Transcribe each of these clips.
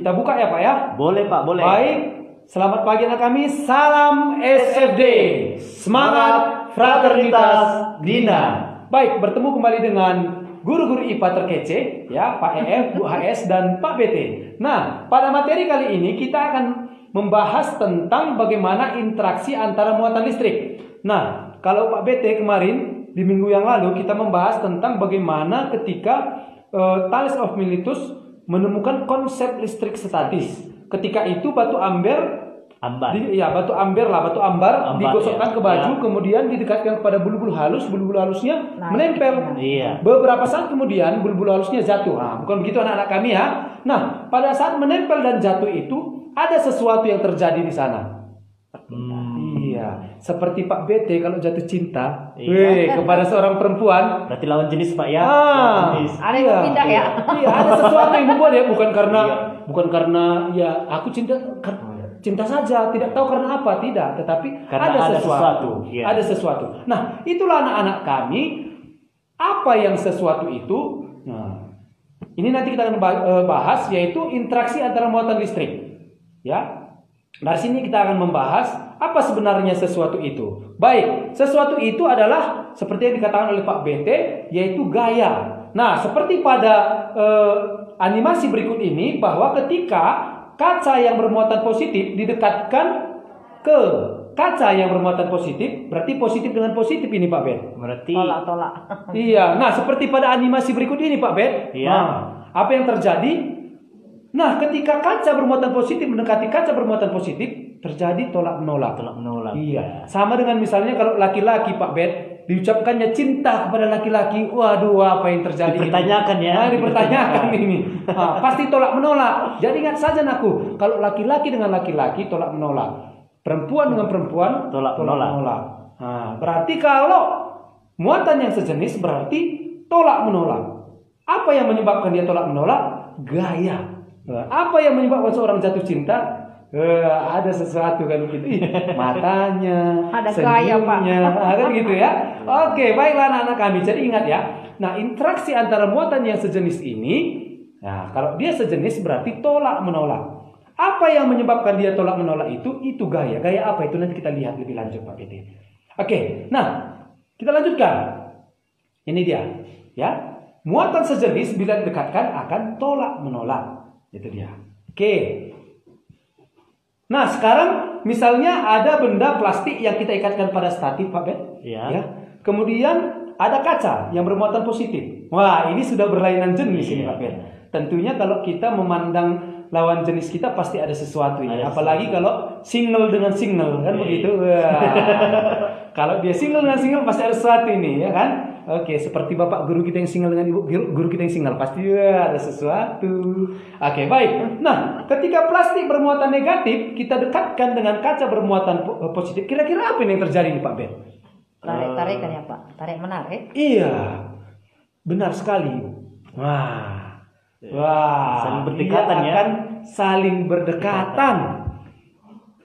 Kita buka ya Pak ya? Boleh Pak, boleh. Baik, selamat pagi anak kami. Salam SFD. Semangat fraternitas Dina. Baik, bertemu kembali dengan guru-guru IPA terkece ya, Pak EF, Bu HS dan Pak BT. Nah, pada materi kali ini kita akan membahas tentang bagaimana interaksi antara muatan listrik. Nah, kalau Pak BT kemarin di minggu yang lalu kita membahas tentang bagaimana ketika Thales of Miletus menemukan konsep listrik statis. Ketika itu batu amber batu ambar digosokkan ke baju, kemudian didekatkan kepada bulu-bulu halus, bulu-bulu halusnya menempel. Beberapa saat kemudian bulu-bulu halusnya jatuh. Nah, bukan begitu anak-anak kami ya. Nah, pada saat menempel dan jatuh itu ada sesuatu yang terjadi di sana. Iya, seperti Pak BT kalau jatuh cinta, kepada seorang perempuan, berarti lawan jenis Pak ya. Ada yang pindah ya. Iya, ada sesuatu yang membuat ya, bukan karena ya aku cinta saja, tidak tahu karena apa, tidak, tetapi karena ada sesuatu. Ada sesuatu. Nah, itulah anak-anak kami, apa yang sesuatu itu. Nah, ini nanti kita akan bahas, yaitu interaksi antara muatan listrik. Ya, dari sini kita akan membahas apa sebenarnya sesuatu itu. Baik, sesuatu itu adalah seperti yang dikatakan oleh Pak BT, yaitu gaya. Nah, seperti pada animasi berikut ini, bahwa ketika kaca yang bermuatan positif didekatkan ke kaca yang bermuatan positif, berarti positif dengan positif ini Pak BT. Berarti tolak. Iya, nah seperti pada animasi berikut ini Pak BT. Iya. Nah, apa yang terjadi? Nah, ketika kaca bermuatan positif mendekati kaca bermuatan positif, terjadi tolak menolak. Iya. Sama dengan misalnya kalau laki-laki Pak Bet diucapkannya cinta kepada laki-laki, waduh apa yang terjadi? Dipertanyakan ya. Nah, dipertanyakan ini. Nah, pasti tolak menolak. Jadi ingat saja aku, kalau laki-laki dengan laki-laki tolak menolak, perempuan dengan perempuan tolak menolak. Nah, berarti kalau muatan yang sejenis berarti tolak menolak. Apa yang menyebabkan dia tolak menolak? Gaya. Apa yang menyebabkan seorang jatuh cinta? Ada sesuatu kan gitu, matanya, ada gaya Pak, kan gitu ya. Oke, baiklah anak-anak kami. Jadi ingat ya. Nah, interaksi antara muatan yang sejenis ini, nah kalau dia sejenis berarti tolak menolak. Apa yang menyebabkan dia tolak menolak itu? Itu gaya. Gaya apa itu? Nanti kita lihat lebih lanjut Pak PT. Oke, nah kita lanjutkan. Ini dia, ya. Muatan sejenis bila didekatkan akan tolak menolak. Itu dia. Oke. Nah, sekarang misalnya ada benda plastik yang kita ikatkan pada statif, Pak Ben. Ya. Kemudian ada kaca yang bermuatan positif. Wah, ini sudah berlainan jenis ini, Pak Ben. Tentunya kalau kita memandang lawan jenis kita pasti ada sesuatu ini. Apalagi kalau single dengan single, kan begitu. Kalau dia single dengan single pasti ada sesuatu ini, ya kan? Oke, seperti bapak guru kita yang single dengan ibu guru kita yang single, pasti ada sesuatu. Oke, baik. Nah, ketika plastik bermuatan negatif kita dekatkan dengan kaca bermuatan positif, kira-kira apa yang terjadi nih Pak Ben? Tarik-tarikan ya Pak, tarik menarik. Iya, benar sekali. Wah, saling berdekatan ya. Akan saling berdekatan.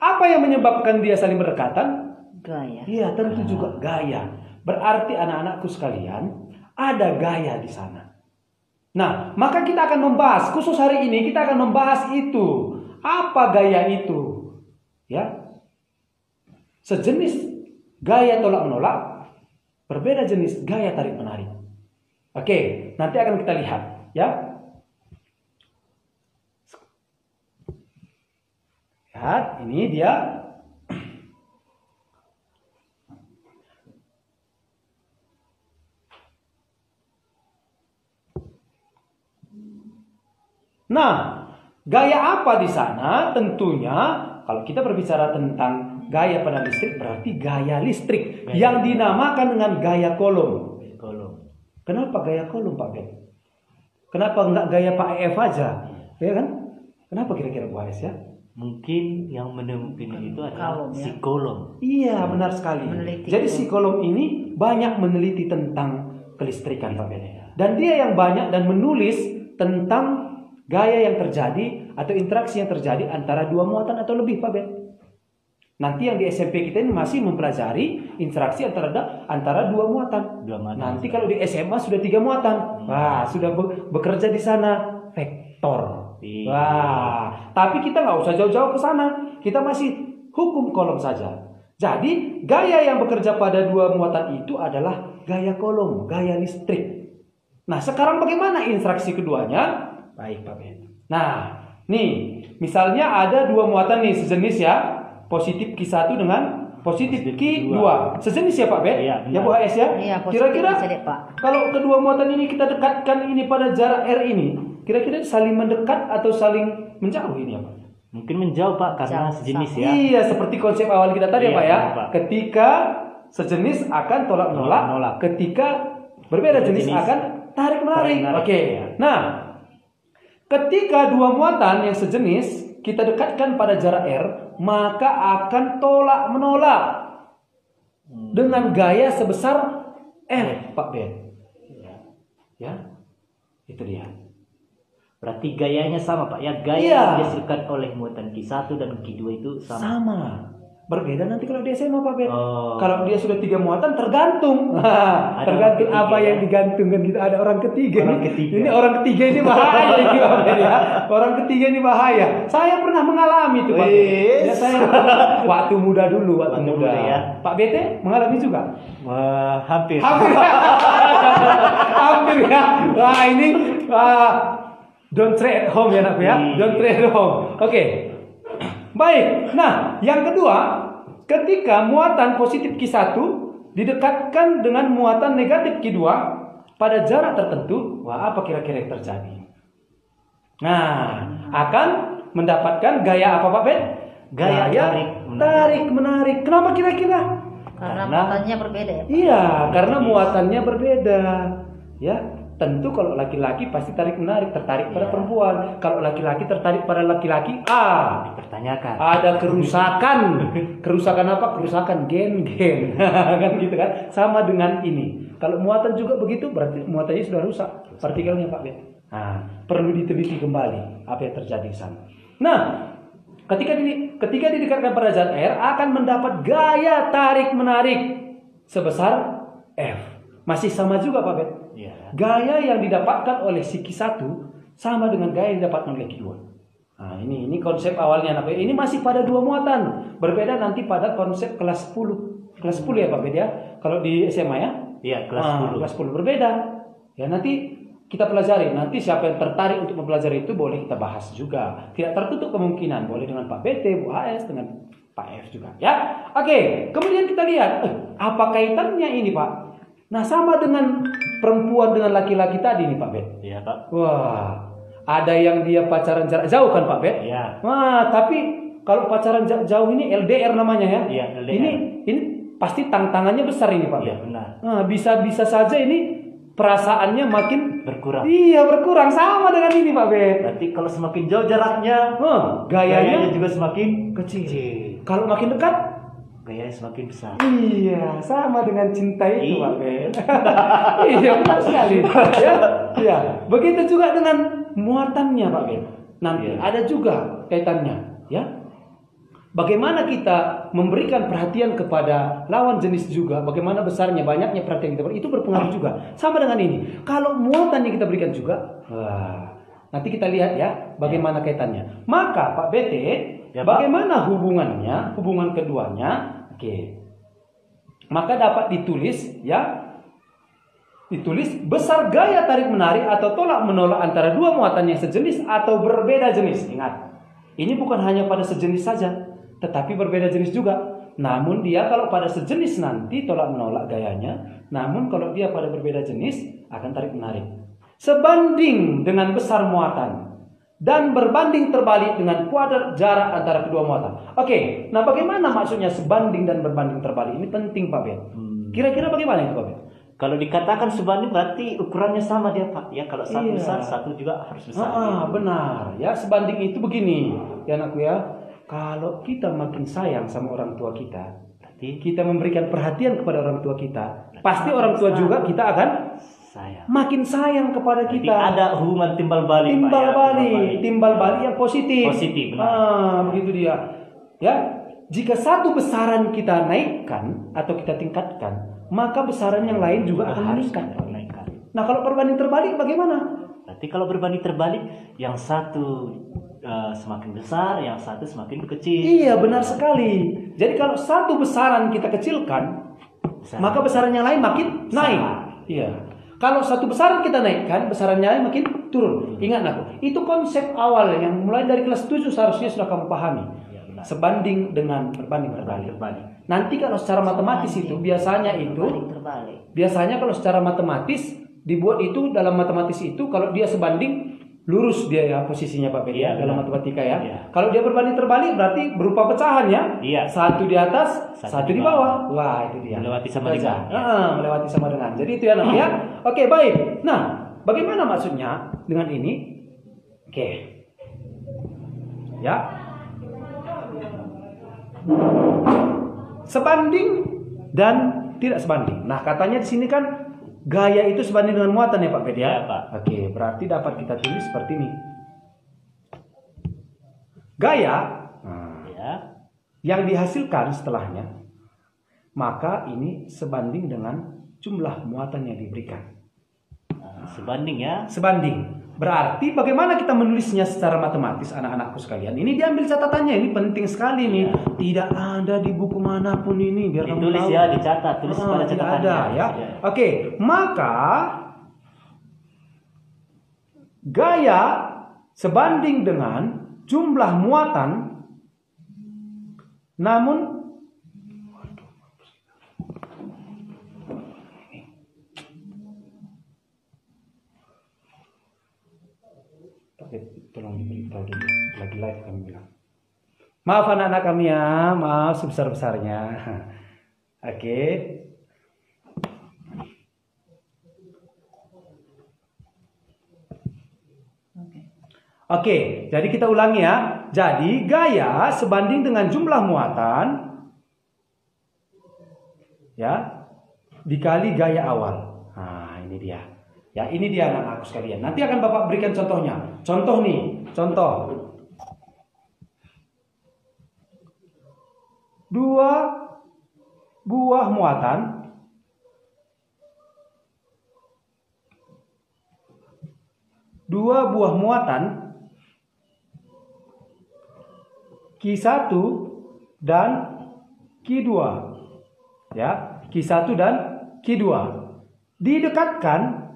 Apa yang menyebabkan dia saling berdekatan? Gaya. Iya, tentu juga gaya. Berarti anak-anakku sekalian, ada gaya di sana. Nah, maka kita akan membahas, khusus hari ini kita akan membahas itu. Apa gaya itu? Ya. Sejenis gaya tolak menolak, berbeda jenis gaya tarik menarik. Oke, nanti akan kita lihat, ya. Lihat, ini dia. Nah, gaya apa di sana? Tentunya kalau kita berbicara tentang gaya pada listrik berarti gaya listrik yang dinamakan dengan gaya kolom. Kenapa gaya kolom Pak Ben? Kenapa enggak gaya Pak EF aja? Ya kan? Kenapa kira-kira Bu Ais ya? Mungkin yang menemukan itu adalah si kolom. Iya, benar sekali. Jadi si kolom ini banyak meneliti tentang kelistrikan Pak Ben. Dan dia yang banyak dan menulis tentang gaya yang terjadi atau interaksi yang terjadi antara dua muatan atau lebih Pak Ben. Nanti yang di SMP kita ini masih mempelajari interaksi antara dua muatan. Nanti kalau di SMA sudah 3 muatan. Wah, sudah bekerja di sana vektor. Iya. Wah, tapi kita nggak usah jauh-jauh ke sana. Kita masih hukum kolom saja. Jadi gaya yang bekerja pada dua muatan itu adalah gaya kolom, gaya listrik. Nah, sekarang bagaimana interaksi keduanya? Baik, Pak Ben. Nah, nih, misalnya ada dua muatan nih sejenis ya, positif Q1 dengan positif Q2. Sejenis ya Pak Ben? Iya, Ya Bu HS ya? Iya, positif Kira-kira bisa deh, Pak. kalau kedua muatan ini kita dekatkan ini pada jarak R ini, kira-kira saling mendekat atau saling menjauh ini ya Pak? Mungkin menjauh Pak karena Jauh, sejenis sama. ya. Iya, seperti konsep awal kita tadi ya Iya, Pak ya. benar, Pak. Ketika sejenis akan tolak menolak, Tolak-menolak. ketika berbeda jenis Jenis akan tarik menarik. tarik-menarik, Oke. iya. Nah, ketika dua muatan yang sejenis kita dekatkan pada jarak R, maka akan tolak menolak dengan gaya sebesar F, Pak Ben. Ya, itu dia. Berarti gayanya sama Pak ya. Gaya Iya. yang dihasilkan oleh muatan Q1 dan Q2 itu sama. Sama. Berbeda nanti kalau di SMA Pak Ben. Oh. Kalau dia sudah 3 muatan tergantung. Ada Tergantung orang apa ketiga, yang ya. digantungkan gitu. Ada orang ketiga. Orang nih. ketiga. Ini orang ketiga ini bahaya ini Pak Ben ya. Orang ketiga ini bahaya. Saya pernah mengalami itu Pak Ben. Wis. Ya, saya waktu muda dulu, waktu Waktu muda muda, ya. Pak BT mengalami juga. Wah, hampir. Hampir. Hampir ya. Wah, ini don't try at home ya anakku ya. Don't try at home. Oke. Baik. Nah, yang kedua, ketika muatan positif Q1 didekatkan dengan muatan negatif Q2 pada jarak tertentu, wah apa kira-kira yang terjadi? Nah, akan mendapatkan gaya apa Pak Ben? Gaya tarik menarik. Kenapa kira-kira? Karena muatannya berbeda ya, Pak. Iya, karena muatannya berbeda. Ya, tentu kalau laki-laki pasti tarik menarik, tertarik pada perempuan. Kalau laki-laki tertarik pada laki-laki, Dipertanyakan. ada kerusakan. Kerusakan apa? Kerusakan gen-gen. Kan gitu kan? Sama dengan ini. Kalau muatan juga begitu, berarti muatannya sudah rusak. Partikelnya Pak Ben. Nah, perlu diteliti kembali apa yang terjadi di sana. Nah, ketika didekatkan pada zat R akan mendapat gaya tarik menarik sebesar F. Masih sama juga Pak Ben. Iya. Gaya yang didapatkan oleh si Q1 sama dengan gaya yang didapatkan oleh Q2. Nah, ini konsep awalnya Pak Ben. Ini masih pada dua muatan. Berbeda nanti pada konsep kelas 10. Kelas 10 ya Pak Ben ya. Kalau di SMA ya. Iya, kelas 10. Kelas 10 berbeda. Ya nanti kita pelajari. Nanti siapa yang tertarik untuk mempelajari itu boleh kita bahas juga. Tidak tertutup kemungkinan. Boleh dengan Pak BT, Bu HS, dengan Pak F juga. Ya, oke. Kemudian kita lihat apa kaitannya ini Pak. Nah sama dengan perempuan dengan laki-laki tadi nih Pak Bet. Iya Pak. Wah, ada yang dia pacaran jarak jauh kan Pak Bet? Iya. Wah, tapi kalau pacaran jarak jauh ini LDR namanya ya. Iya, LDR. Ini pasti tantangannya besar ini Pak Iya Bet. benar. Nah, bisa saja ini perasaannya makin Berkurang. Iya, berkurang sama dengan ini Pak Bet. Berarti kalau semakin jauh jaraknya, Gayanya juga semakin kecil. Kalau makin dekat, gayanya semakin besar. iya, sama dengan cinta itu, Iya. Pak Ben. Iya, benar sekali. Ya, iya. Begitu juga dengan muatannya, Pak Ben. Nanti Iya. ada juga kaitannya, ya. Bagaimana kita memberikan perhatian kepada lawan jenis juga, bagaimana besarnya, banyaknya perhatian kita beri, itu berpengaruh juga. Sama dengan ini. Kalau muatan yang kita berikan juga, nanti kita lihat ya, bagaimana kaitannya. Maka Pak BT, Ya, Pak. bagaimana hubungannya, hubungan keduanya? Oke. Maka dapat ditulis ya. Ditulis besar gaya tarik menarik atau tolak menolak antara dua muatan yang sejenis atau berbeda jenis. Ingat, ini bukan hanya pada sejenis saja, tetapi berbeda jenis juga. Namun dia kalau pada sejenis nanti tolak menolak gayanya, namun kalau dia pada berbeda jenis akan tarik menarik. Sebanding dengan besar muatan dan berbanding terbalik dengan kuadrat jarak antara kedua muatan. Oke, nah bagaimana maksudnya sebanding dan berbanding terbalik? Ini penting Pak Ben. Kira-kira bagaimana itu Pak Ben? Kalau dikatakan sebanding berarti ukurannya sama dia Pak. Ya kalau satu Iya. besar, satu juga harus besar. Benar. Ya sebanding itu begini, ya anakku ya. Kalau kita makin sayang sama orang tua kita, Berarti kita memberikan perhatian kepada orang tua kita, pasti orang tua juga kita akan sayang. makin sayang kepada Berarti kita. ada hubungan timbal balik. Pak, Timbal ya. balik yang positif. Positif, benar. Begitu dia. Ya, jika satu besaran kita naikkan atau kita tingkatkan, maka besaran yang lain juga akan Harus meningkat. menaikkan. Nah, kalau perbanding terbalik bagaimana? Berarti kalau berbanding terbalik, yang satu semakin besar, yang satu semakin kecil. Iya, benar sekali. Jadi kalau satu besaran kita kecilkan, maka besaran yang lain makin naik. Iya. Kalau satu besaran kita naikkan, besaran yang lain makin turun. Ingat aku, itu konsep awal yang mulai dari kelas 7 seharusnya sudah kamu pahami. Ya, benar. Sebanding dengan berbanding terbalik. Terbalik. Nanti kalau secara matematis itu biasanya Terbalik. Biasanya kalau secara matematis dibuat itu dalam matematis itu kalau dia sebanding lurus dia ya posisinya Pak Bedi Iya, dalam benar. matematika ya. Iya. Kalau dia berbanding terbalik berarti berupa pecahan ya. Iya. Satu di atas, satu di bawah. Wah, itu dia. Melewati sama Baca. dengan. Melewati sama dengan. Jadi itu ya Nak ya. Oke, baik. Nah, bagaimana maksudnya dengan ini? Oke. Ya. Sebanding dan tidak sebanding. Nah, katanya di sini kan gaya itu sebanding dengan muatan ya Pak Bedi ya? Ya, Pak. Oke, berarti dapat kita tulis seperti ini. Gaya Ya. yang dihasilkan setelahnya, maka ini sebanding dengan jumlah muatan yang diberikan. Sebanding ya. Sebanding. Berarti bagaimana kita menulisnya secara matematis anak-anakku sekalian? Ini diambil catatannya, ini penting sekali nih. Ya. Tidak ada di buku manapun ini biar kamu Ditulis tahu. ya, dicatat, tulis pada Tidak catatannya. ada ya. Oke, maka gaya sebanding dengan jumlah muatan, namun tolong diberitahu dulu lagi live kami bilang. Maaf anak-anak kami ya, maaf sebesar-besarnya. Oke. Oke, jadi kita ulangi ya. Jadi gaya sebanding dengan jumlah muatan ya dikali gaya awal. Nah, ini dia. Ya, ini dia anak-anakku sekalian. Nanti akan Bapak berikan contohnya. Contoh nih, contoh. 2 buah muatan Q1 dan Q2. Ya, Q1 dan Q2 didekatkan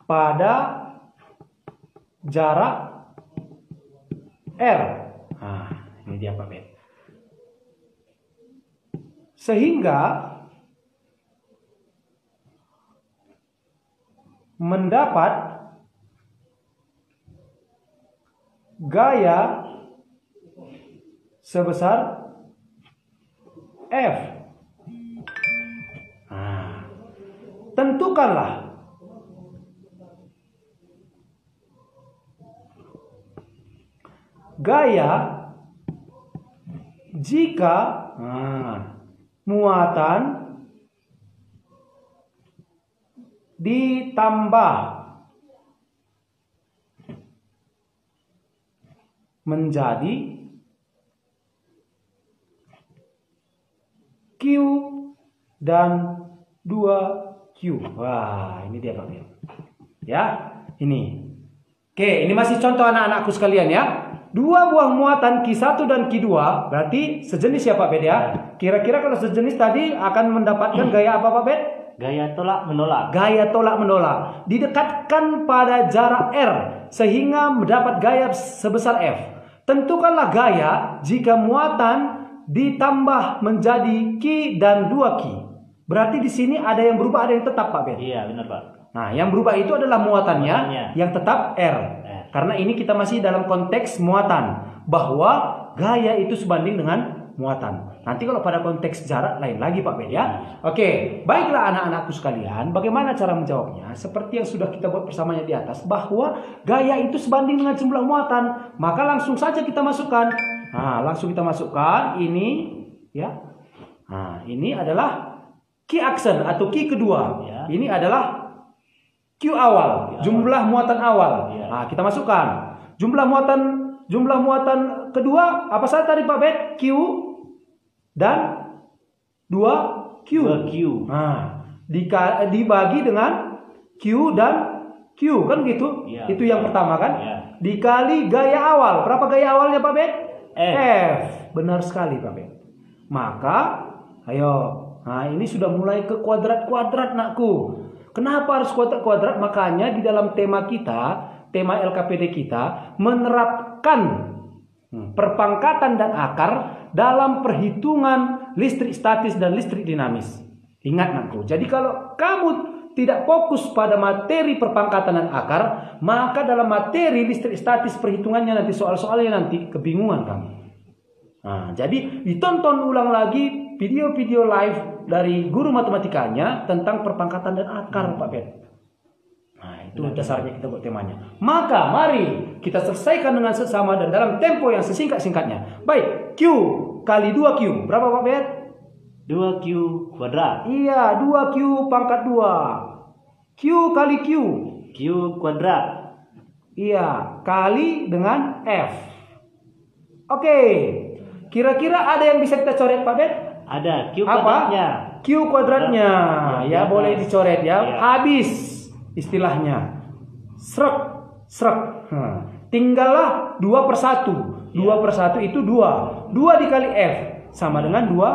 pada jarak R. Nah, ini dia Pak Ben. Sehingga mendapat gaya sebesar F. Nah, tentukanlah gaya jika muatan ditambah menjadi Q dan 2Q. Wah, ini dia Pak. Ya, ini. Oke, ini masih contoh anak-anakku sekalian ya. 2 buah muatan Q1 dan Q2 berarti sejenis ya Pak Bed ya. Kira-kira kalau sejenis tadi akan mendapatkan gaya apa Pak Bed? Gaya tolak menolak. Gaya tolak menolak. Didekatkan pada jarak R sehingga mendapat gaya sebesar F. Tentukanlah gaya jika muatan ditambah menjadi Q dan 2Q. Berarti di sini ada yang berubah, ada yang tetap Pak Ben. Iya, benar Pak. Nah, yang berubah itu adalah muatannya yang tetap R. Karena ini kita masih dalam konteks muatan, bahwa gaya itu sebanding dengan muatan. Nanti kalau pada konteks jarak lain lagi Pak Ben ya. Oke, baiklah anak-anakku sekalian, bagaimana cara menjawabnya? Seperti yang sudah kita buat bersamanya di atas, bahwa gaya itu sebanding dengan jumlah muatan. Maka langsung saja kita masukkan. Nah, langsung kita masukkan ini ya. Nah, ini adalah Q aksen atau Q kedua. Ya. Ini adalah Q awal, jumlah muatan awal. Ya. Nah, kita masukkan jumlah muatan kedua apa saja tadi Pak Ben? Q dan 2Q. Q. 2Q. Nah, dibagi dengan Q dan Q kan gitu. Ya. Itu yang pertama kan. Ya. Dikali gaya awal. Berapa gaya awalnya Pak Ben? F. Benar sekali Pak Ben. Maka ayo. Nah, ini sudah mulai ke kuadrat-kuadrat nakku. Kenapa harus kuadrat-kuadrat? Makanya di dalam tema kita, tema LKPD kita menerapkan perpangkatan dan akar dalam perhitungan listrik statis dan listrik dinamis. Ingat nakku. Jadi kalau kamu tidak fokus pada materi perpangkatan dan akar, maka dalam materi listrik statis perhitungannya nanti soal-soalnya nanti kebingungan kamu. Nah, jadi ditonton ulang lagi video-video live dari guru matematikanya tentang perpangkatan dan akar Pak Ben. Nah, itu dasarnya kita buat temanya. Maka mari kita selesaikan dengan sesama dan dalam tempo yang sesingkat-singkatnya. Baik, Q kali 2Q. Berapa Pak Ben? 2Q kuadrat. Iya, 2Q pangkat 2. Q kali Q. Q kuadrat. Iya, kali dengan F. Oke. Kira-kira ada yang bisa kita coret Pak Ben? Ada Q Apa? kuadratnya. Q kuadratnya. Ya, Ya, boleh dicoret ya. ya. Habis istilahnya. Srek, srek. Tinggallah 2/1. 2/1 itu 2. 2 dikali F sama dengan 2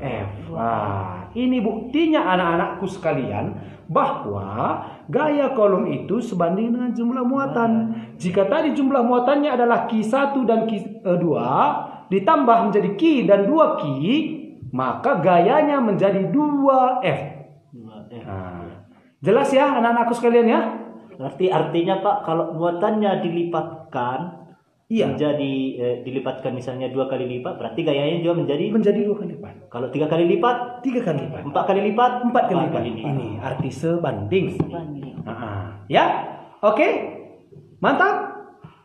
F. Wah, ini buktinya anak-anakku sekalian bahwa gaya kolom itu sebanding dengan jumlah muatan. Jika tadi jumlah muatannya adalah Q1 dan Q2 ditambah menjadi Q dan 2Q, maka gayanya menjadi 2F. 2F. Nah, jelas ya anak-anakku sekalian ya? Artinya Pak, kalau muatannya dilipatkan Iya. menjadi dilipatkan misalnya 2 kali lipat, berarti gayanya juga menjadi 2 kali lipat. kalau 3 kali lipat, 3 kali lipat. 4 kali lipat, 4 kali lipat. Ini arti sebanding. Ya, oke, mantap.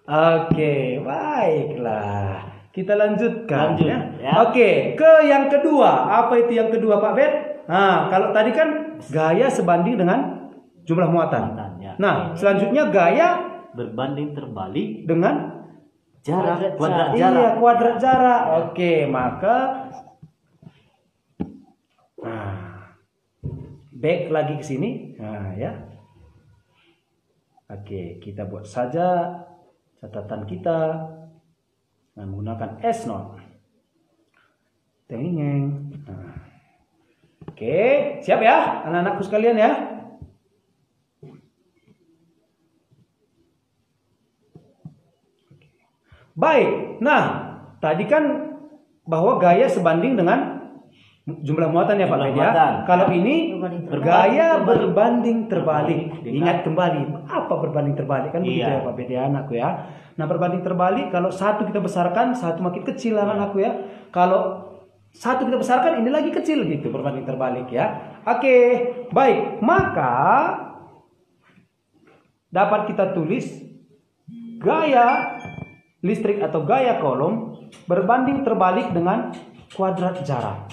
Oke, baiklah. Kita lanjutkan. Lanjut, Ya. ya. Oke, ke yang kedua. Apa itu yang kedua, Pak Ben? Nah, kalau tadi kan gaya sebanding dengan jumlah muatan. ya. Nah, selanjutnya gaya Berbanding terbalik dengan jarak, kuadrat Iya, jarak. kuadrat jarak. Oke, maka back lagi ke sini. Nah, ya. Oke, kita buat saja catatan kita dengan menggunakan S-Note. Tengeng. Nah. Oke, siap ya anak-anakku sekalian ya? Baik, nah tadi kan bahwa gaya sebanding dengan jumlah muatan ya Pak Jumlah Ben ya. muatan. Kalau ini gaya berbanding terbalik. Dengan- Ingat kembali, apa berbanding terbalik kan begitu Iya. ya Pak Ben ya anakku ya. Nah berbanding terbalik kalau satu kita besarkan, satu makin kecil anakku ya. Kalau satu kita besarkan, ini lagi kecil gitu berbanding terbalik ya. Oke, baik. Maka dapat kita tulis gaya listrik atau gaya kolom berbanding terbalik dengan kuadrat jarak.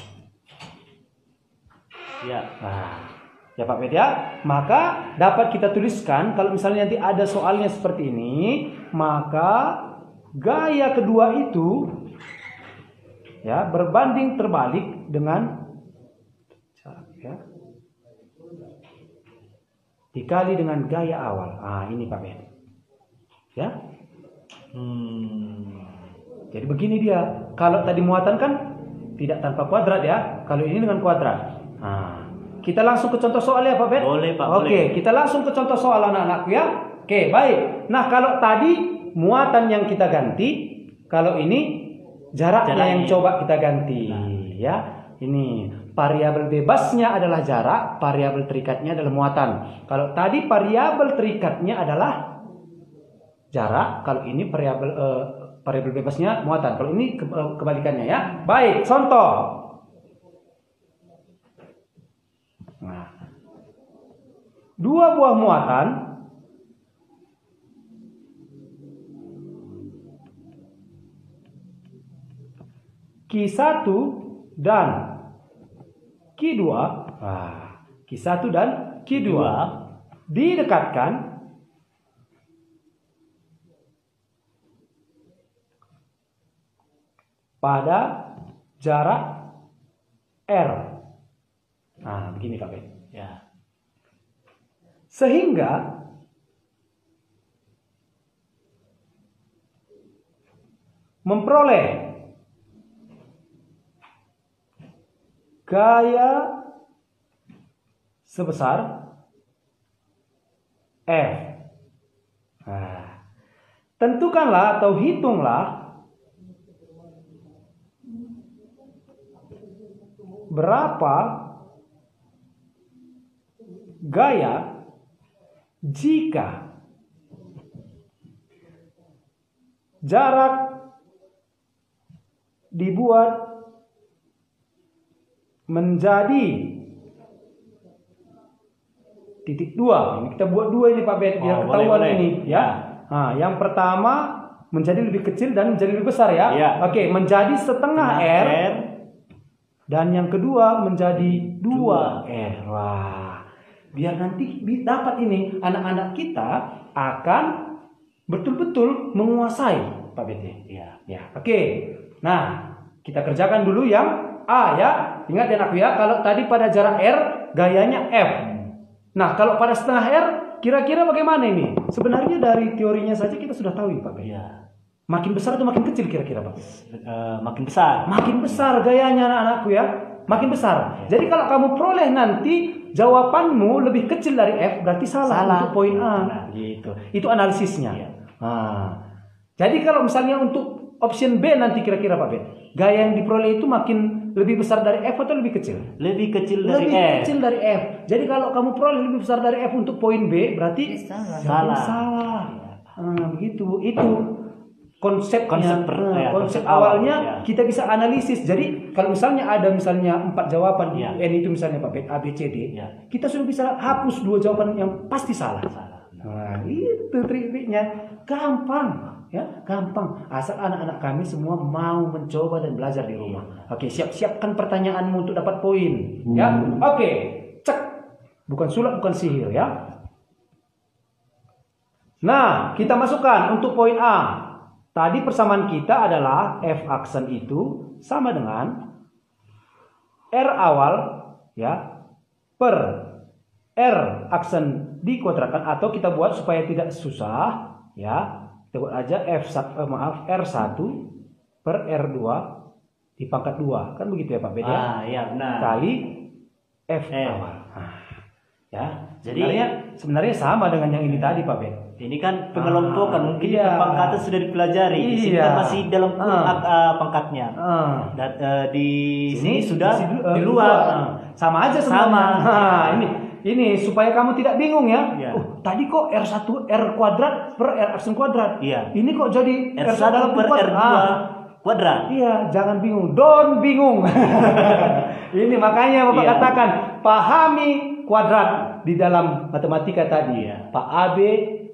Ya. Nah, ya Pak Ben ya. Maka dapat kita tuliskan kalau misalnya nanti ada soalnya seperti ini, maka gaya kedua itu ya berbanding terbalik dengan jarak ya. Dikali dengan gaya awal. Ah, ini Pak Ben. Ya. Jadi begini dia. Kalau tadi muatan kan tidak tanpa kuadrat ya. Kalau ini dengan kuadrat. Nah, kita langsung ke contoh soal ya Pak Ben? Boleh, Pak, Oke, boleh. kita langsung ke contoh soal anak-anakku ya. Oke, baik. Nah, kalau tadi muatan yang kita ganti, kalau ini jaraknya yang Jaraknya. coba kita ganti ya. Ini variabel bebasnya adalah jarak, variabel terikatnya adalah muatan. Kalau tadi variabel terikatnya adalah jarak, kalau ini variabel bebasnya muatan. Kalau ini kebalikannya ya. Baik, contoh. Nah, 2 buah muatan Q1 dan Q2. Q1 dan Q2 didekatkan pada jarak R. Nah, begini Pak Ben. Ya. Sehingga memperoleh gaya sebesar F. Nah, tentukanlah atau hitunglah berapa gaya jika jarak dibuat menjadi titik 2. Ini kita buat 2 ini Pak Ben biar ketahuan boleh. ini ya. Nah, yang pertama menjadi lebih kecil dan menjadi lebih besar ya. Ya. Oke, menjadi setengah R. Dan yang kedua menjadi 2R. Wah, biar nanti dapat ini anak-anak kita akan betul-betul menguasai Pak BT. Ya. Ya, oke. Nah, kita kerjakan dulu yang A ya. Ingat ya anakku ya, kalau tadi pada jarak R gayanya F. Nah, kalau pada setengah R kira-kira bagaimana ini? Sebenarnya dari teorinya saja kita sudah tahu Pak BT. Ya. Makin besar atau makin kecil kira-kira Pak? Makin besar. Makin besar gayanya anak-anakku ya. Makin besar. Jadi kalau kamu peroleh nanti jawabanmu lebih kecil dari F berarti salah untuk poin A. Nah, gitu. Itu analisisnya. Iya. Nah, jadi kalau misalnya untuk option B nanti kira-kira Pak B, gaya yang diperoleh itu makin lebih besar dari F atau lebih kecil? Lebih kecil dari Lebih F. kecil dari F. Jadi kalau kamu peroleh lebih besar dari F untuk poin B berarti Salah. jawabannya salah. Begitu. Itu konsepnya, konsep awalnya ya. kita bisa analisis. Jadi kalau misalnya ada 4 jawaban di Ya. UN itu misalnya Pak A, B, C, D, Ya. kita sudah bisa hapus 2 jawaban yang pasti salah. Salah. Nah, itu trik-triknya. Gampang, ya, gampang. Asal anak-anak kami semua mau mencoba dan belajar di rumah. Oke, siapkan pertanyaanmu untuk dapat poin, ya. Oke, cek. Bukan sulap, bukan sihir, ya. Nah, kita masukkan untuk poin A. Tadi persamaan kita adalah F aksen itu sama dengan R awal ya per R aksen dikuadratkan, atau kita buat supaya tidak susah ya. Kita buat aja R1 per R2 dipangkat 2. Kan begitu ya Pak Ben ya? Iya benar. Kali F awal. Nah, ya. Jadi sebenarnya sama dengan yang ini tadi Pak Ben. ini kan pengelompokan, mungkin iya. pangkatnya sudah dipelajari. Di sini kan masih dalam pangkatnya. Dan di sini sudah di luar. Sama aja sebenarnya. Nah, ini supaya kamu tidak bingung ya. Iya. Tadi kok R1 R kuadrat per R aksen kuadrat. Iya. Ini kok jadi R1 per R2 kuadrat. Iya, jangan bingung. Don't bingung. Ini makanya Bapak katakan, pahami kuadrat di dalam matematika tadi. Iya. Pak AB,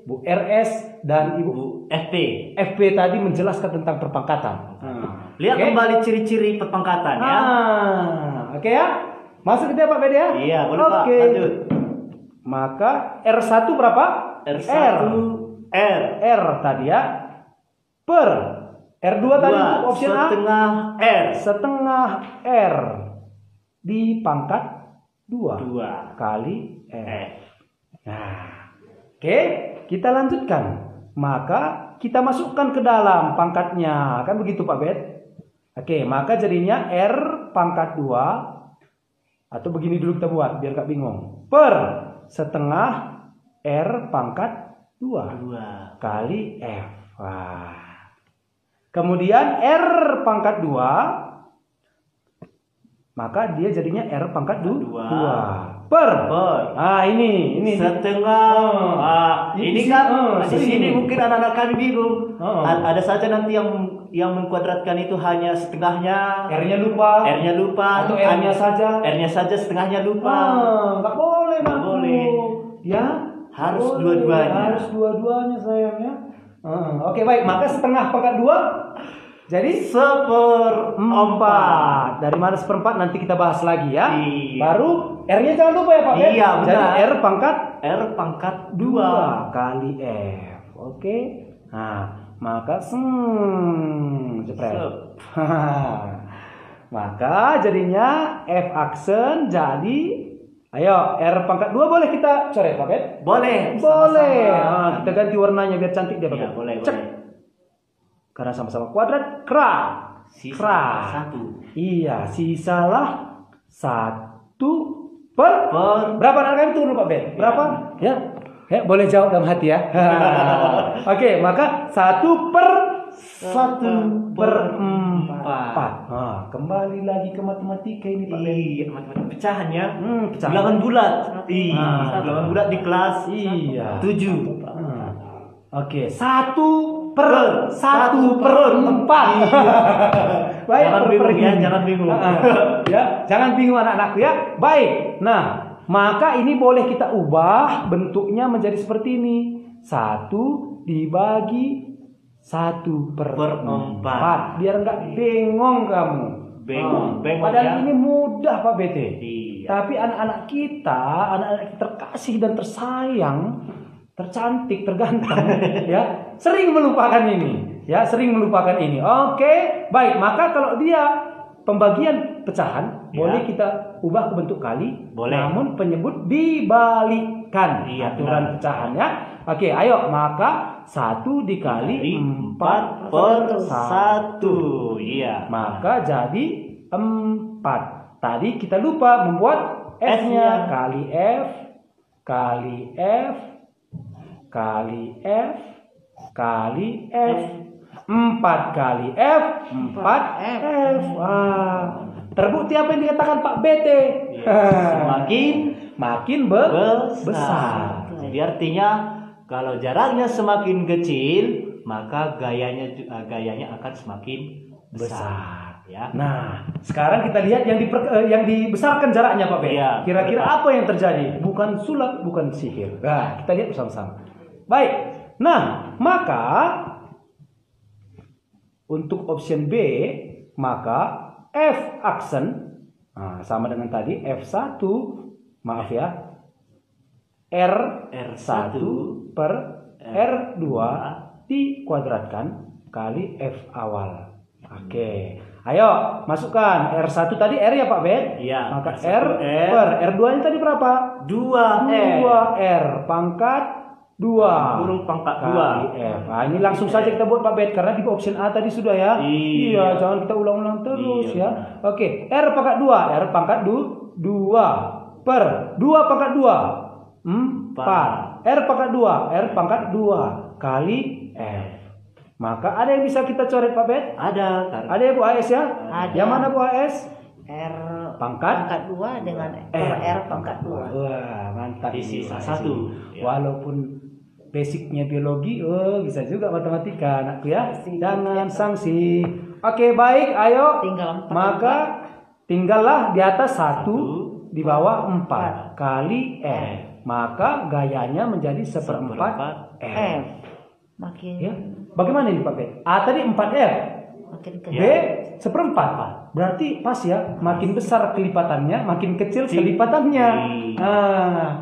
Bu RS, dan Ibu FP tadi menjelaskan tentang perpangkatan. Lihat kembali ciri-ciri perpangkatan ya. Oke ya. Masuk kita Pak Bede ya? Iya, boleh Pak. Oke. Lanjut. Maka R1 berapa? R1 R tadi ya. Per R2 tadi untuk option A setengah R. setengah R dipangkat 2 kali F. Nah, oke, kita lanjutkan. Maka kita masukkan ke dalam pangkatnya, kan begitu Pak Bet? Oke, maka jadinya R pangkat 2, atau begini dulu kita buat biar gak bingung. Per setengah R pangkat 2 kali F. Wah. Kemudian R pangkat 2, maka dia jadinya R pangkat 2 per. Ini setengah. Ini kan di sini mungkin anak-anak kami bingung. Ada saja nanti yang mengkuadratkan itu hanya setengahnya, R-nya lupa, atau R-nya saja. R-nya saja setengahnya lupa. Nggak boleh, Nggak boleh. Ya, Harus dua-duanya. Harus dua-duanya sayangnya. Oke, baik. Maka setengah pangkat 2 jadi 1/4. Dari mana 1/4 nanti kita bahas lagi ya. Iya. Baru R-nya jangan lupa ya Pak. Iya, benar. Jadi R pangkat 2 kali F. Oke. Nah, maka jepret. Maka jadinya F aksen jadi, ayo R pangkat 2 boleh kita coret Pak Bet? Boleh. Boleh. Sama-sama. Nah, kita ganti warnanya biar cantik dia Pak Iya, Bet. boleh, Cek. boleh. Karena sama-sama kuadrat, kra. Sisa Kra. 1. Iya, sisalah 1 per berapa anak kami turun Pak Bet? Berapa? Ya. Ya, boleh jawab dalam hati ya. Oke, maka 1 per 4. Nah, kembali lagi ke matematika ini Pak Bet. Iya, matematika pecahannya. Pecahan. Bilangan bulat. Ah. Bilangan bulat di kelas. Iya. 7. Oke, 1 per 4. Baik, Jangan bingung ya, jangan bingung. Ya, jangan bingung anak-anakku ya. Baik. Nah, maka ini boleh kita ubah bentuknya menjadi seperti ini. 1 dibagi 1 per 4. Biar enggak bengong kamu. Bengong Padahal ya. ini mudah Pak BT. Iya. Tapi anak-anak kita terkasih dan tersayang, tercantik, terganteng, ya, sering melupakan ini. Ya, sering melupakan ini. Oke, baik. Maka kalau dia pembagian pecahan, Ya. boleh kita ubah ke bentuk kali. Boleh. Namun penyebut dibalikkan. Iya, Aturan benar. pecahannya. Oke, ayo. Maka 1 dikali 4 per 1. Iya. maka jadi 4. Tadi kita lupa membuat F-nya. Kali F, kali F, kali F, kali F. 4 kali F, 4 F. Wah, terbukti apa yang dikatakan Pak BT. Makin besar. Jadi artinya kalau jaraknya semakin kecil, maka gayanya akan semakin besar. Ya. Nah, sekarang kita lihat yang dibesarkan jaraknya Pak BT. Iya, Kira-kira betul. apa yang terjadi? Bukan sulap, bukan sihir. Nah, kita lihat bersama-sama. Baik. Nah, maka untuk option B, maka F aksen sama dengan tadi F1, maaf ya, R1 per R2 dikuadratkan kali F awal. Oke. Ayo, masukkan R1 tadi R ya Pak Bet? Iya. Maka R1 R per R2-nya tadi berapa? 2R. R pangkat 2 Kurung pangkat kali 2. F. Nah, ini langsung saja kita buat Pak Bet karena di option A tadi sudah ya. Iya. Jangan kita ulang-ulang terus Iya, ya. Oke, R pangkat 2, R pangkat 2 per 2 pangkat 2 4. R pangkat 2, R pangkat 2 kali F. Maka ada yang bisa kita coret Pak Bet? Ada. Ada ya Bu AS ya? Ada. Yang mana Bu AS? R Pangkat 2 dengan R pangkat 2. Wah, mantap. Di ini, sisa Bu AS 1. ini. Ya. Walaupun basicnya biologi, bisa juga matematika anakku ya. Jangan sanksi. Oke, baik, ayo. Tinggal 4. Maka tinggallah di atas 1, di bawah 4 kali F. Maka gayanya menjadi 1/4 F. F. Makin Ya. Bagaimana ini Pak Bet? A tadi 4F. makin B kecil. 1/4. Berarti pas ya, makin besar kelipatannya, makin kecil kelipatannya.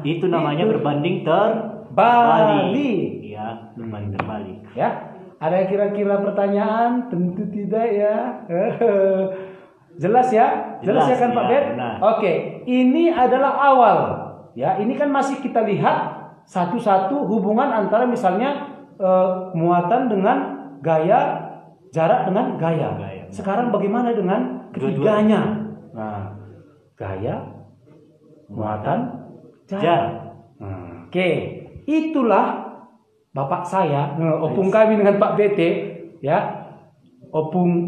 Itu namanya berbanding terbalik. Balik. Ya, berbanding terbalik. Ya, ada kira-kira pertanyaan? Tentu tidak ya. Jelas ya? Jelas ya kan Pak ya, Bet? benar. Oke, ini adalah awal. Ya, ini kan masih kita lihat satu-satu hubungan antara misalnya muatan dengan gaya, jarak dengan gaya. Sekarang bagaimana dengan ketiganya? Nah, gaya, muatan, jarak. Oke, itulah Bapak saya, opung kami dengan Pak BT, ya, opung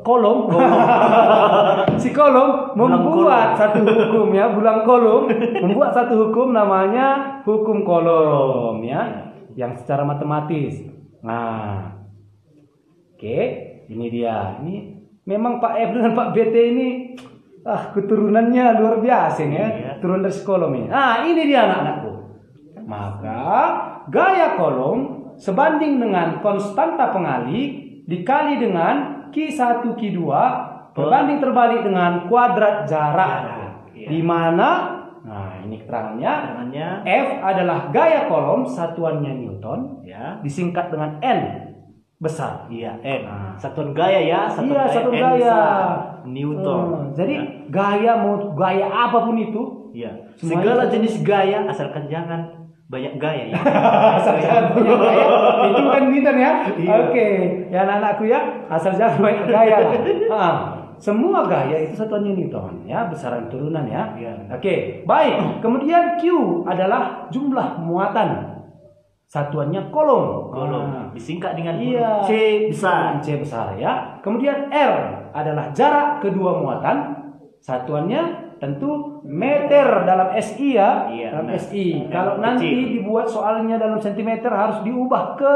kolom, si kolom membuat satu hukum ya, bulang kolom membuat satu hukum namanya hukum kolom ya, yang secara matematis. Nah, oke, ini dia. Ini memang Pak F dengan Pak BT ini, keturunannya luar biasa ya, turun dari kolom ini. Nah, ini dia anak-anakku. Maka gaya kolom sebanding dengan konstanta pengalik dikali dengan Q1 Q2 berbanding terbalik dengan kuadrat jarak. Di mana ini keterangannya F adalah gaya kolom, satuannya Newton, Ya. disingkat dengan N. besar. Iya, satuan gaya ya, Iya, satuan N gaya. besar, Newton. Jadi gaya mau gaya apapun itu, Iya. Semuanya Segala jenis gaya asalkan jangan banyak gaya ya. asal jangan punya gaya, itu bukan Newton ya. Iya. Oke, ya anak-anakku ya, asal jangan banyak gaya lah. Semua gaya itu satuannya Newton ya, besaran turunan ya. Iya. Oke, baik. Kemudian Q adalah jumlah muatan. Satuannya kolom. Kolom disingkat dengan huruf Iya. C besar. C besar ya. Kemudian R adalah jarak kedua muatan. Satuannya tentu meter dalam SI ya. Iya, Dalam benar. SI. Yang Kalau nanti kecil. dibuat soalnya dalam sentimeter harus diubah ke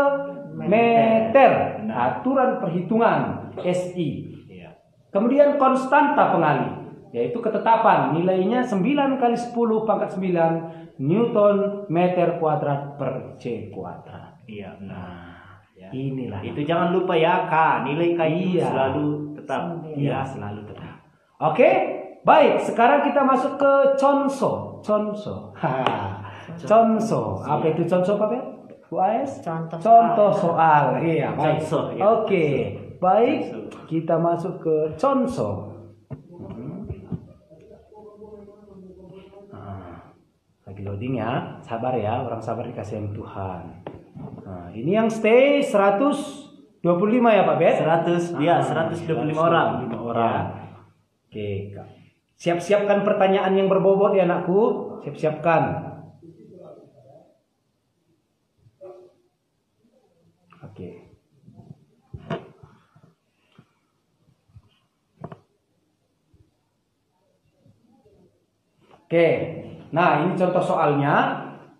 meter. Benar. Aturan perhitungan SI. Iya. Kemudian konstanta pengalih, yaitu ketetapan nilainya 9 kali 10 pangkat 9 Newton meter kuadrat per C kuadrat. Iya, benar. Ya. Inilah. Itu jangan lupa ya, K. Nilai K itu Iya. selalu tetap. Iya. Ya, selalu tetap. Oke, baik. Sekarang kita masuk ke conso. Conso. Conso. Apa itu conso, Pak Ben? Bu AS? Contoh Contoh soal. soal. Iya, baik. Conso, ya. Oke, baik. Conso. Kita masuk ke conso. Lagi loading ya, sabar ya, orang sabar dikasihin Tuhan. Nah, ini yang stay 125 ya Pak Bet? 100, ya, 125 orang. 125 orang. Oke, Kak. Siap-siapkan pertanyaan yang berbobot ya anakku, siap-siapkan. Oke. Oke. Nah, ini contoh soalnya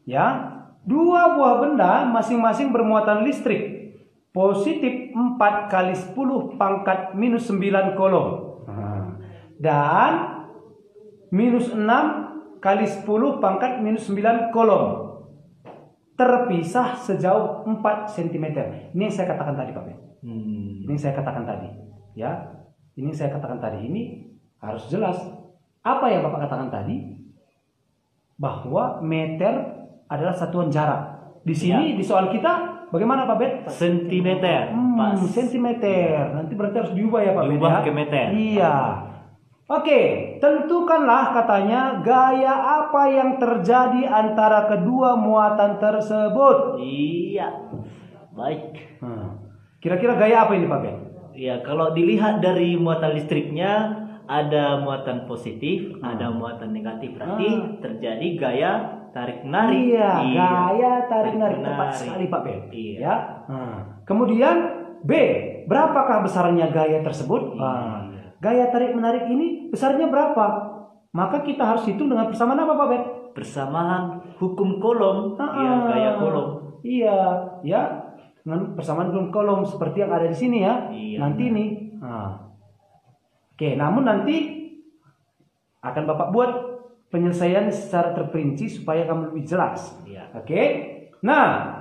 ya. Dua buah benda masing-masing bermuatan listrik. Positif 4 kali 10 pangkat minus 9 kolom. Dan minus 6 kali 10 pangkat minus 9 kolom. Terpisah sejauh 4 cm. Ini yang saya katakan tadi Pak Ben. Ini yang saya katakan tadi. Ya. Ini yang saya katakan tadi. Ini harus jelas. Apa yang Bapak katakan tadi? Bahwa meter adalah satuan jarak. Di sini di soal kita bagaimana Pak Bet? Sentimeter. Pas. Sentimeter. Nanti berarti harus diubah ya Pak Bet Diubah ya? ke meter. Iya. Oke, tentukanlah katanya gaya apa yang terjadi antara kedua muatan tersebut. Iya. Baik. Kira-kira gaya apa ini Pak Bet? Ya, kalau dilihat dari muatan listriknya ada muatan positif, ada muatan negatif. Berarti terjadi gaya tarik menarik. Iya, gaya tarik menarik tepat sekali Pak Ben. Iya. Ya. Kemudian B, berapakah besarnya gaya tersebut? Gaya tarik menarik ini besarnya berapa? Maka kita harus hitung dengan persamaan apa Pak Ben? Persamaan hukum kolom, ya, gaya kolom. Iya, ya. Dengan persamaan hukum kolom seperti yang ada di sini ya. Iya. Nanti ini. Oke, namun nanti akan Bapak buat penyelesaian secara terperinci supaya kamu lebih jelas. Iya. Oke. Nah,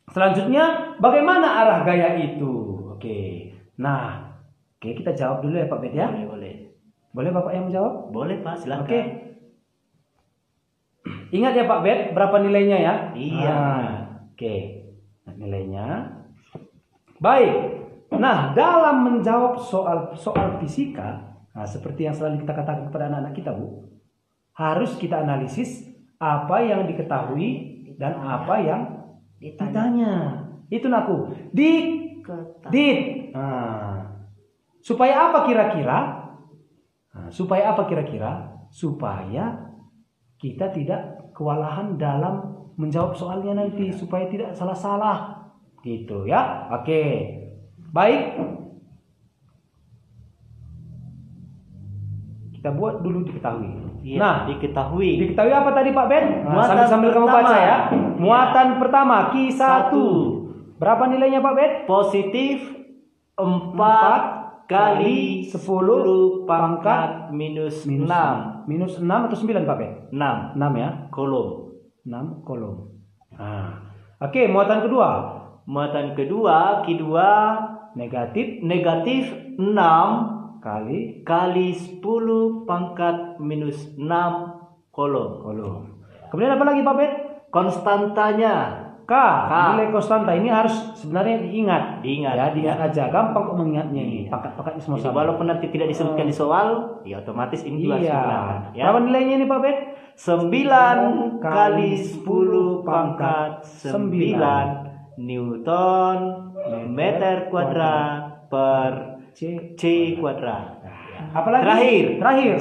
selanjutnya bagaimana arah gaya itu? Oke. Nah, oke kita jawab dulu ya Pak Bet ya. Boleh. Boleh Bapak yang menjawab? Boleh Pak, silakan. Oke. Ingat ya Pak Bet, berapa nilainya ya? Iya. Oke. Nah, nilainya. Baik. Nah, dalam menjawab soal fisika, nah, seperti yang selalu kita katakan kepada anak-anak kita, Bu, harus kita analisis apa yang diketahui dan apa yang ditanya. Itu naku. Supaya apa kira-kira? Supaya apa kira-kira? Supaya kita tidak kewalahan dalam menjawab soalnya nanti, supaya tidak salah-salah. Gitu ya. Oke. Baik. Kita buat dulu diketahui. Iya, Nah, diketahui. diketahui apa tadi Pak Ben? Muatan sambil kamu pertama. baca ya. Muatan pertama Q1. Satu. Berapa nilainya Pak Ben? Positif 4 kali 10 pangkat minus 6. Minus 6 atau 9 Pak Ben? 6 6 ya. kolom. 6 kolom. Oke, muatan kedua. Muatan kedua, Q2 Negatif negatif 6 kali 10 pangkat minus 6 kolom. kolom. Kemudian apa lagi Pak Ben? Konstantanya K. Nilai konstanta ini harus sebenarnya diingat. Ya, diingat aja. Gampang kok mengingatnya ini. Pangkat-pangkatnya semua Jadi sama. walaupun nanti tidak disebutkan di soal, ya otomatis ini juga harus digunakan. Iya. Berapa nilainya ini Pak Bet? 9 kali 10 pangkat 9 Newton meter kuadrat per C kuadrat. Apalagi? Terakhir.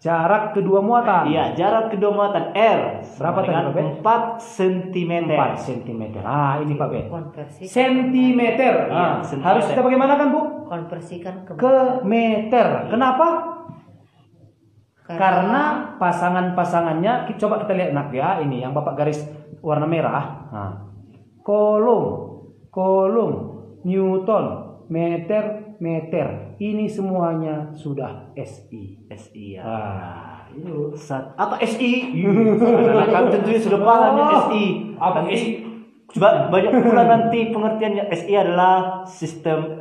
Jarak kedua muatan. Iya, jarak kedua muatan R. Berapa tadi, Pak Bet? 4 cm. 4 cm. Ah, ini Pak Bet. Konversi. Sentimeter. Iya, Ah, harus kita bagaimana kan, Bu? Konversikan Ke meter. Kenapa? Karena pasangan-pasangannya, coba kita lihat nak ya, ini yang Bapak garis warna merah. Nah, kolom, Newton, meter. Ini semuanya sudah SI. SI ya. Ini Apa SI? Anak-anak tentunya sudah paham ya SI. Apa Nanti SI? banyak pula nanti pengertiannya. SI adalah sistem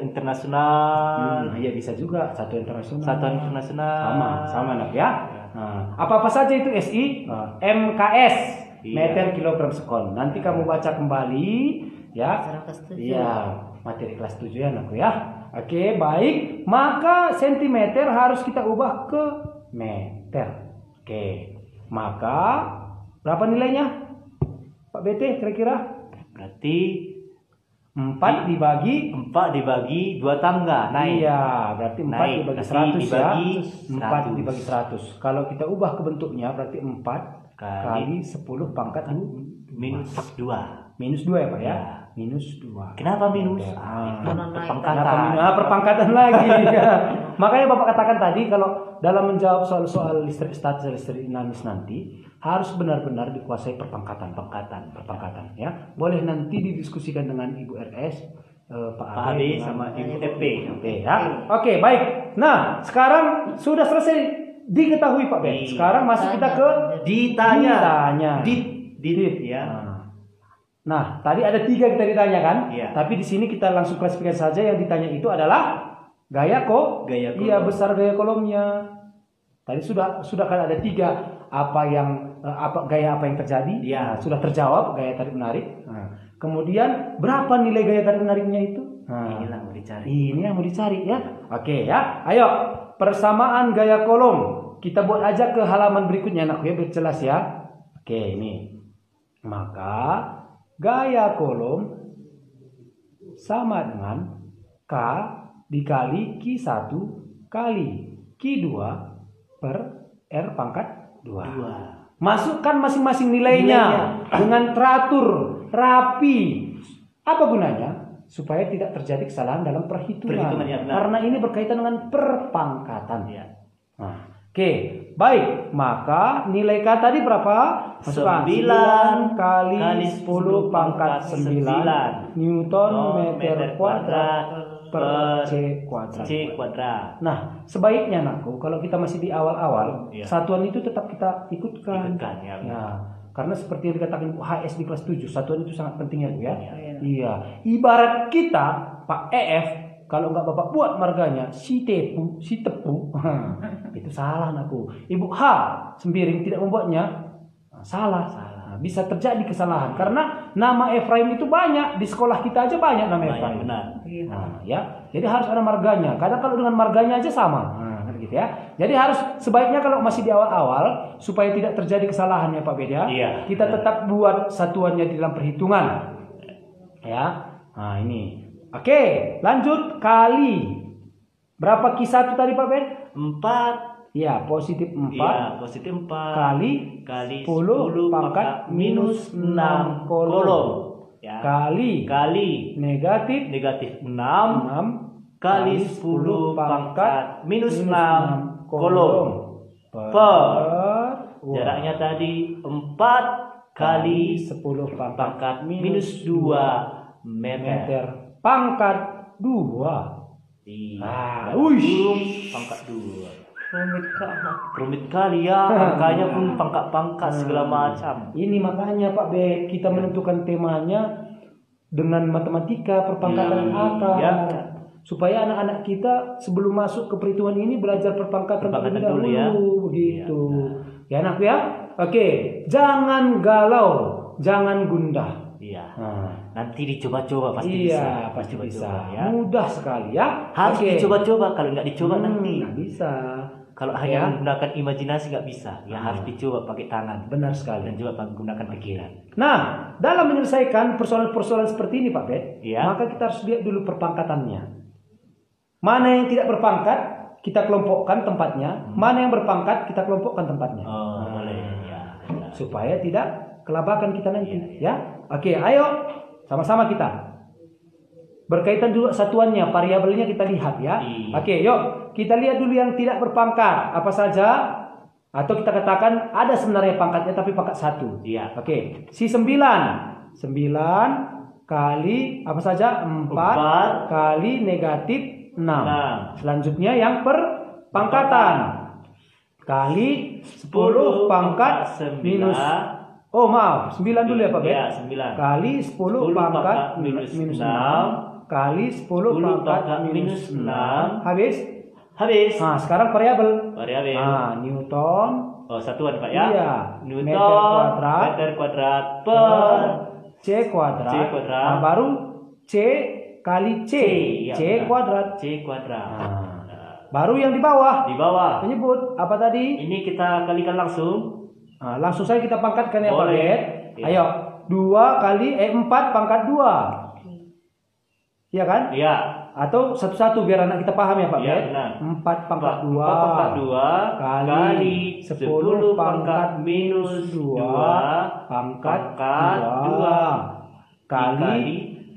internasional. Iya bisa juga satuan internasional. Satuan internasional. Sama nak ya. Nah, apa saja itu SI? MKS, Iya. meter kilogram sekon. Nanti kamu baca kembali ya. Secara kesetujuan. Iya, materi kelas 7 ya anakku ya. Oke, baik. Maka sentimeter harus kita ubah ke meter. Oke. Maka berapa nilainya? Pak BT kira-kira? Berarti 4 dibagi 2 tangga naik. Iya, berarti 4 Naik, dibagi berarti 100 dibagi ya. 4 100. dibagi 100. Kalau kita ubah ke bentuknya berarti 4 kali 10 pangkat minus 2. minus 2 ya Pak ya. Ya. Minus 2. Kenapa minus? Ah. Itu Karena naik. perpangkatan. Perpangkatan lagi. Makanya Bapak katakan tadi kalau dalam menjawab soal-soal listrik statis dan listrik dinamis nanti harus benar-benar dikuasai perpangkatan ya. Boleh nanti didiskusikan dengan Ibu RS, Pak Ade dengan- sama Ibu EP. Oke ya. Oke, baik. Nah, sekarang sudah selesai diketahui Pak Ben. Sekarang masuk kita ke Ditanya. Dit Ya. Nah, tadi ada 3 kita ditanya kan? Iya. Tapi di sini kita langsung klasifikasi saja yang ditanya itu adalah gaya kolom. Iya, besar gaya kolomnya. Tadi sudah kan ada 3 gaya apa yang terjadi? Iya. Nah, sudah terjawab gaya tarik menarik. Nah, kemudian berapa nilai gaya tarik menariknya itu? Nah, Inilah mau dicari. ini yang mau dicari ya. Oke ya. Ayo, persamaan gaya kolom. Kita buat aja ke halaman berikutnya anak ya, biar jelas ya. Oke, ini. Maka gaya kolom sama dengan K dikali Q1 kali Q2 per R pangkat 2. Masukkan masing-masing nilainya dengan teratur, rapi. Apa gunanya? Supaya tidak terjadi kesalahan dalam perhitungan. Ya, benar. Karena ini berkaitan dengan perpangkatan. Ya. Nah, oke, baik. Maka nilai K tadi berapa? Masukkan 9 kali 10 pangkat 9 Newton meter kuadrat per C kuadrat. Nah, sebaiknya anakku kalau kita masih di awal-awal, Iya. satuan itu tetap kita ikutkan. Ya. Nah, karena seperti yang dikatakan Bu HS di kelas 7, satuan itu sangat penting ya Bu ya. Iya. Iya. Ibarat kita Pak EF kalau nggak Bapak buat marganya si tepu, itu salah anakku. Ibu H sembiring tidak membuatnya, salah. Nah, bisa terjadi kesalahan karena nama Efraim itu banyak di sekolah kita aja banyak nama Efraim. Benar. Nah, ya, jadi harus ada marganya. Kadang kalau dengan marganya aja sama, nah, gitu ya. Jadi harus sebaiknya kalau masih di awal-awal supaya tidak terjadi kesalahan ya Pak Beda. Iya. Kita tetap buat satuannya di dalam perhitungan. Ya, nah ini. Oke, lanjut kali. Berapa Q1 tadi Pak Ben? 4. Ya, positif 4 Iya, positif 4 kali 10 pangkat minus 6 kolom. Ya. Kali negatif 6 kali 10 pangkat minus 6 kolom. Jaraknya tadi 4 kali 10 pangkat minus 2 meter. Pangkat 2. Iya. Uish. Pangkat 2. Rumit Rumit kali ya, angkanya pun pangkat-pangkat segala macam. Ini makanya Pak B, kita menentukan temanya dengan matematika perpangkatan akar. Ya. supaya anak-anak kita sebelum masuk ke perhitungan ini belajar perpangkatan terlebih dulu ya. begitu. Ya anak ya. Oke, jangan galau, jangan gundah. Iya. Nah, Nanti dicoba-coba pasti bisa. iya, pasti bisa. Ya. Mudah sekali ya. Harus Oke. dicoba-coba. Kalau nggak dicoba nanti. nggak bisa. Kalau hanya menggunakan imajinasi nggak bisa. Ya harus dicoba pakai tangan. Benar sekali. Dan juga menggunakan pikiran. Nah, dalam menyelesaikan persoalan-persoalan seperti ini Pak Bet, Iya. maka kita harus lihat dulu perpangkatannya. Mana yang tidak berpangkat, kita kelompokkan tempatnya. Mana yang berpangkat, kita kelompokkan tempatnya. Oh, boleh. Ya. Supaya tidak kelabakan kita nanti. Ya. Oke, ayo sama-sama kita. Berkaitan juga satuannya, variabelnya kita lihat ya. Iya. Oke, yuk kita lihat dulu yang tidak berpangkat. Apa saja? Atau kita katakan ada sebenarnya pangkatnya tapi pangkat 1. Iya. Oke, si 9. 9 kali apa saja? 4 kali negatif 6. Selanjutnya yang perpangkatan. Kali 10 pangkat minus. Oh maaf, 9 dulu ya Pak Bet. Ya, 9. Kali 10 pangkat minus 6. Kali 10 pangkat minus 6. Habis? Habis. Nah, sekarang variabel. Variabel. Nah, Newton. Oh, satuan Pak ya. Iya. Newton Meter kuadrat per C kuadrat. C kuadrat. Nah, baru C kali C. Ya, C benar. kuadrat. C kuadrat. Nah, baru yang di bawah. Di bawah. Menyebut apa tadi? Ini kita kalikan langsung. Nah, langsung saja kita pangkatkan ya Pak Boleh. Bet. Iya. Ayo. 2 kali 4 pangkat 2. Iya kan? Iya. Atau satu-satu biar anak kita paham ya Pak Iya, Bet. benar. 4 pangkat 2 4 pangkat 2 kali 10 pangkat minus 2 pangkat 2 2 kali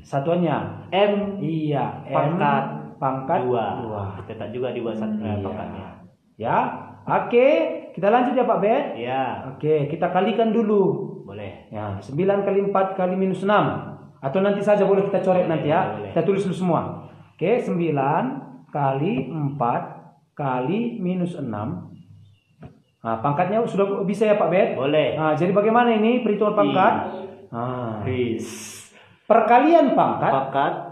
satuannya M iya pangkat 2. Tetap juga di bawah Iya. pangkatnya. Ya. Oke, kita lanjut ya Pak Bet. Iya. Oke, kita kalikan dulu. Boleh. Ya, 9 kali 4 kali minus 6. Atau nanti saja boleh kita coret nanti ya. Boleh. Kita tulis dulu semua. Oke, 9 kali 4 kali minus 6. Nah, pangkatnya sudah bisa ya Pak Bet? Boleh. Nah, jadi bagaimana ini perhitungan pangkat? Nah, perkalian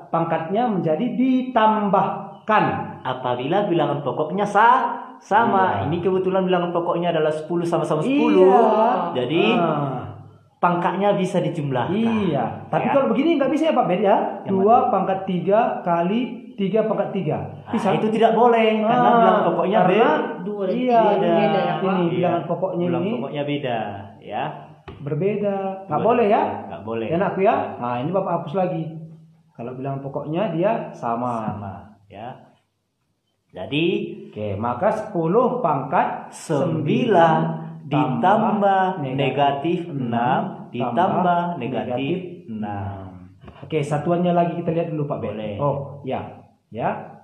pangkatnya menjadi ditambahkan. Apabila bilangan pokoknya sama. Iya. Ini kebetulan bilangan pokoknya adalah 10 sama-sama 10. Iya. Jadi pangkatnya bisa dijumlahkan. Iya. Tapi Ya. kalau begini nggak bisa ya Pak Bet ya? Yang 2 pangkat 3 kali 3 pangkat 3. Bisa? Itu tidak boleh karena bilangan pokoknya karena Dua dan iya, tiga itu beda ya, Pak. ini Iya. bilangan pokoknya Bilangan ini pokoknya beda, ya. berbeda. Nggak Boleh. boleh ya? Nggak boleh. Ya anakku ya. Nah, ini Bapak hapus lagi. Kalau bilangan pokoknya dia sama. Sama, ya. Jadi Oke, maka 10 pangkat 9 ditambah negatif 6 ditambah negatif 6. Oke, satuannya lagi kita lihat dulu Pak Ben. Boleh. Oh, ya. Ya.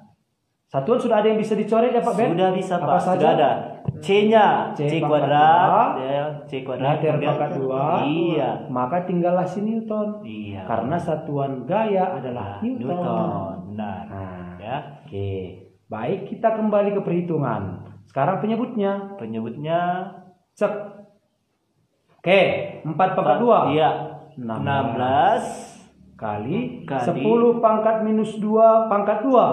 Satuan sudah ada yang bisa dicoret ya Pak Ben? Sudah bisa Apa Pak, saja? sudah ada. C-nya C pangkat kuadrat, dua, ya, C kuadrat. Meter kemudian- pangkat 2. Iya. Maka tinggallah si Newton. Iya. Karena satuan gaya adalah Newton. Benar. Nah, Ya. oke. Baik, kita kembali ke perhitungan. Sekarang penyebutnya. Penyebutnya Cek. Oke, 4 pangkat 2. Iya. 16 16 kali Kali 10 pangkat minus 2 pangkat 2.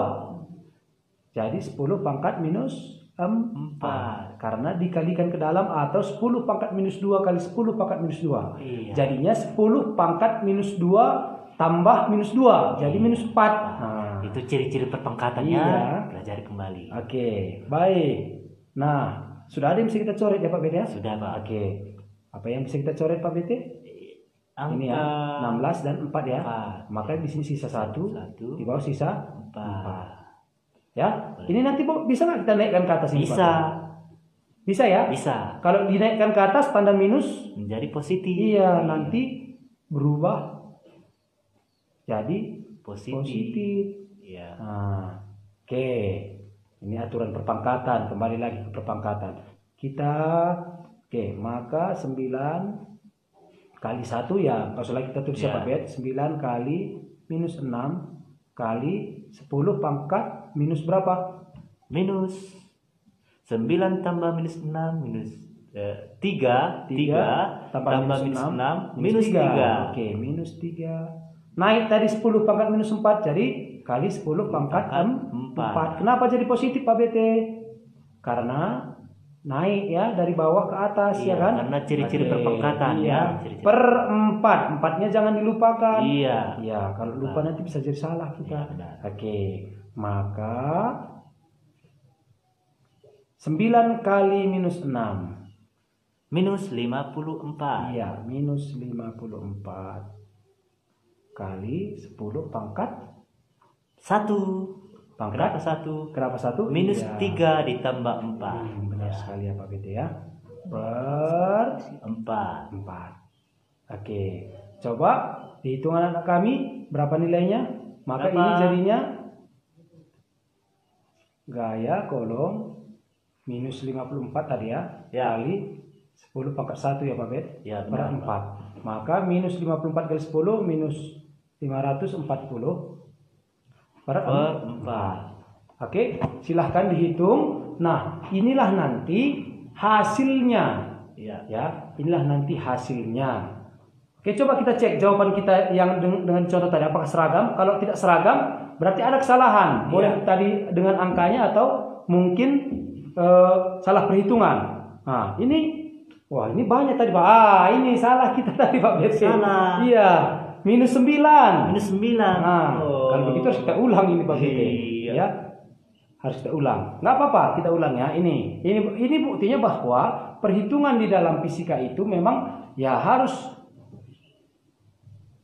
Jadi 10 pangkat minus 4. Karena dikalikan ke dalam atau 10 pangkat minus 2 kali 10 pangkat minus 2. Iya. Jadinya 10 pangkat minus 2 tambah minus 2. Jadi minus 4. Nah, itu ciri-ciri perpangkatannya. Iya. Pelajari kembali. oke, baik. Nah, sudah ada yang bisa kita coret ya Pak BT ya? Sudah Pak. Oke. Apa yang bisa kita coret Pak BT? Ini ya, 16 dan 4 ya. 4. Maka di sini sisa 1, Satu. di bawah sisa 4. ya. Ini nanti Bu, bisa nggak kita naikkan ke atas ini? Bisa. Pak? Bisa ya? Bisa. Kalau dinaikkan ke atas tanda minus, Menjadi positif. iya nanti berubah jadi Positif. positif. Iya. Nah, oke. Ini aturan perpangkatan, kembali lagi ke perpangkatan. Kita oke, maka 9 kali 1 ya, kalau lagi kita tulis Ya. Pak Bet, 9 kali minus 6 kali 10 pangkat minus berapa? Minus 9 tambah minus 6 minus 3 tambah minus 6 minus 3. Oke, minus 3. Naik tadi 10 pangkat minus 4 jadi kali 10 pangkat 4. 4. Kenapa jadi positif Pak BT? Karena naik ya dari bawah ke atas ya Iya, kan? karena ciri-ciri Oke, perpangkatan iya. ya. Ciri-ciri. Per 4. 4-nya jangan dilupakan. Iya. Ya, kalau lupa nanti bisa jadi salah kita. Iya, benar. Oke, maka 9 kali minus 6. Minus 54. Iya, minus 54 kali 10 pangkat 1. Kenapa pangkat 1? kenapa 1? Minus Iya. 3 ditambah 4. Benar sekali ya Pak BT ya. Per 4. 4. Oke, coba dihitung anak kami berapa nilainya? Maka Berapa? ini jadinya gaya kolom minus 54 tadi ya, Ya. kali 10 pangkat 1 ya Pak Bet, Ya, per benar, 4. Maka minus 54 kali 10 minus 540 per 4. Oke, silahkan dihitung. Nah, inilah nanti hasilnya. Iya. Ya, inilah nanti hasilnya. Oke, coba kita cek jawaban kita yang dengan contoh tadi apakah seragam. Kalau tidak seragam, berarti ada kesalahan. Boleh tadi dengan angkanya atau mungkin salah perhitungan. Nah, ini ini banyak tadi Pak. Ini salah kita tadi Pak BT. Salah. Iya, minus 9. Minus 9. Nah, kalau begitu harus kita ulang ini Pak BT. Iya. Ya. Harus kita ulang. Nggak apa-apa, kita ulang ya. Ini buktinya bahwa perhitungan di dalam fisika itu memang ya harus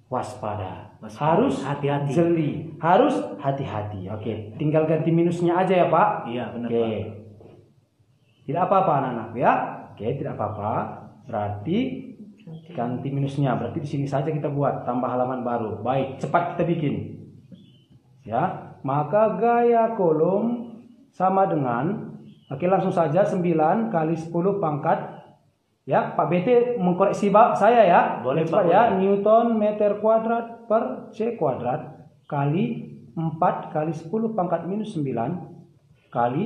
waspada, harus hati-hati. jeli, harus hati-hati. Oke, tinggal ganti minusnya aja ya Pak. Iya, benar Oke. Pak. Tidak apa-apa anak-anak ya. Oke, tidak apa-apa. Berarti ganti minusnya. Berarti di sini saja kita buat tambah halaman baru. Baik, cepat kita bikin. Ya, maka gaya kolom sama dengan, oke langsung saja 9 kali 10 pangkat. Ya, Pak BT mengkoreksi saya ya. Boleh, cepat Pak, ya. boleh. Newton meter kuadrat per C kuadrat kali 4 kali 10 pangkat minus 9 kali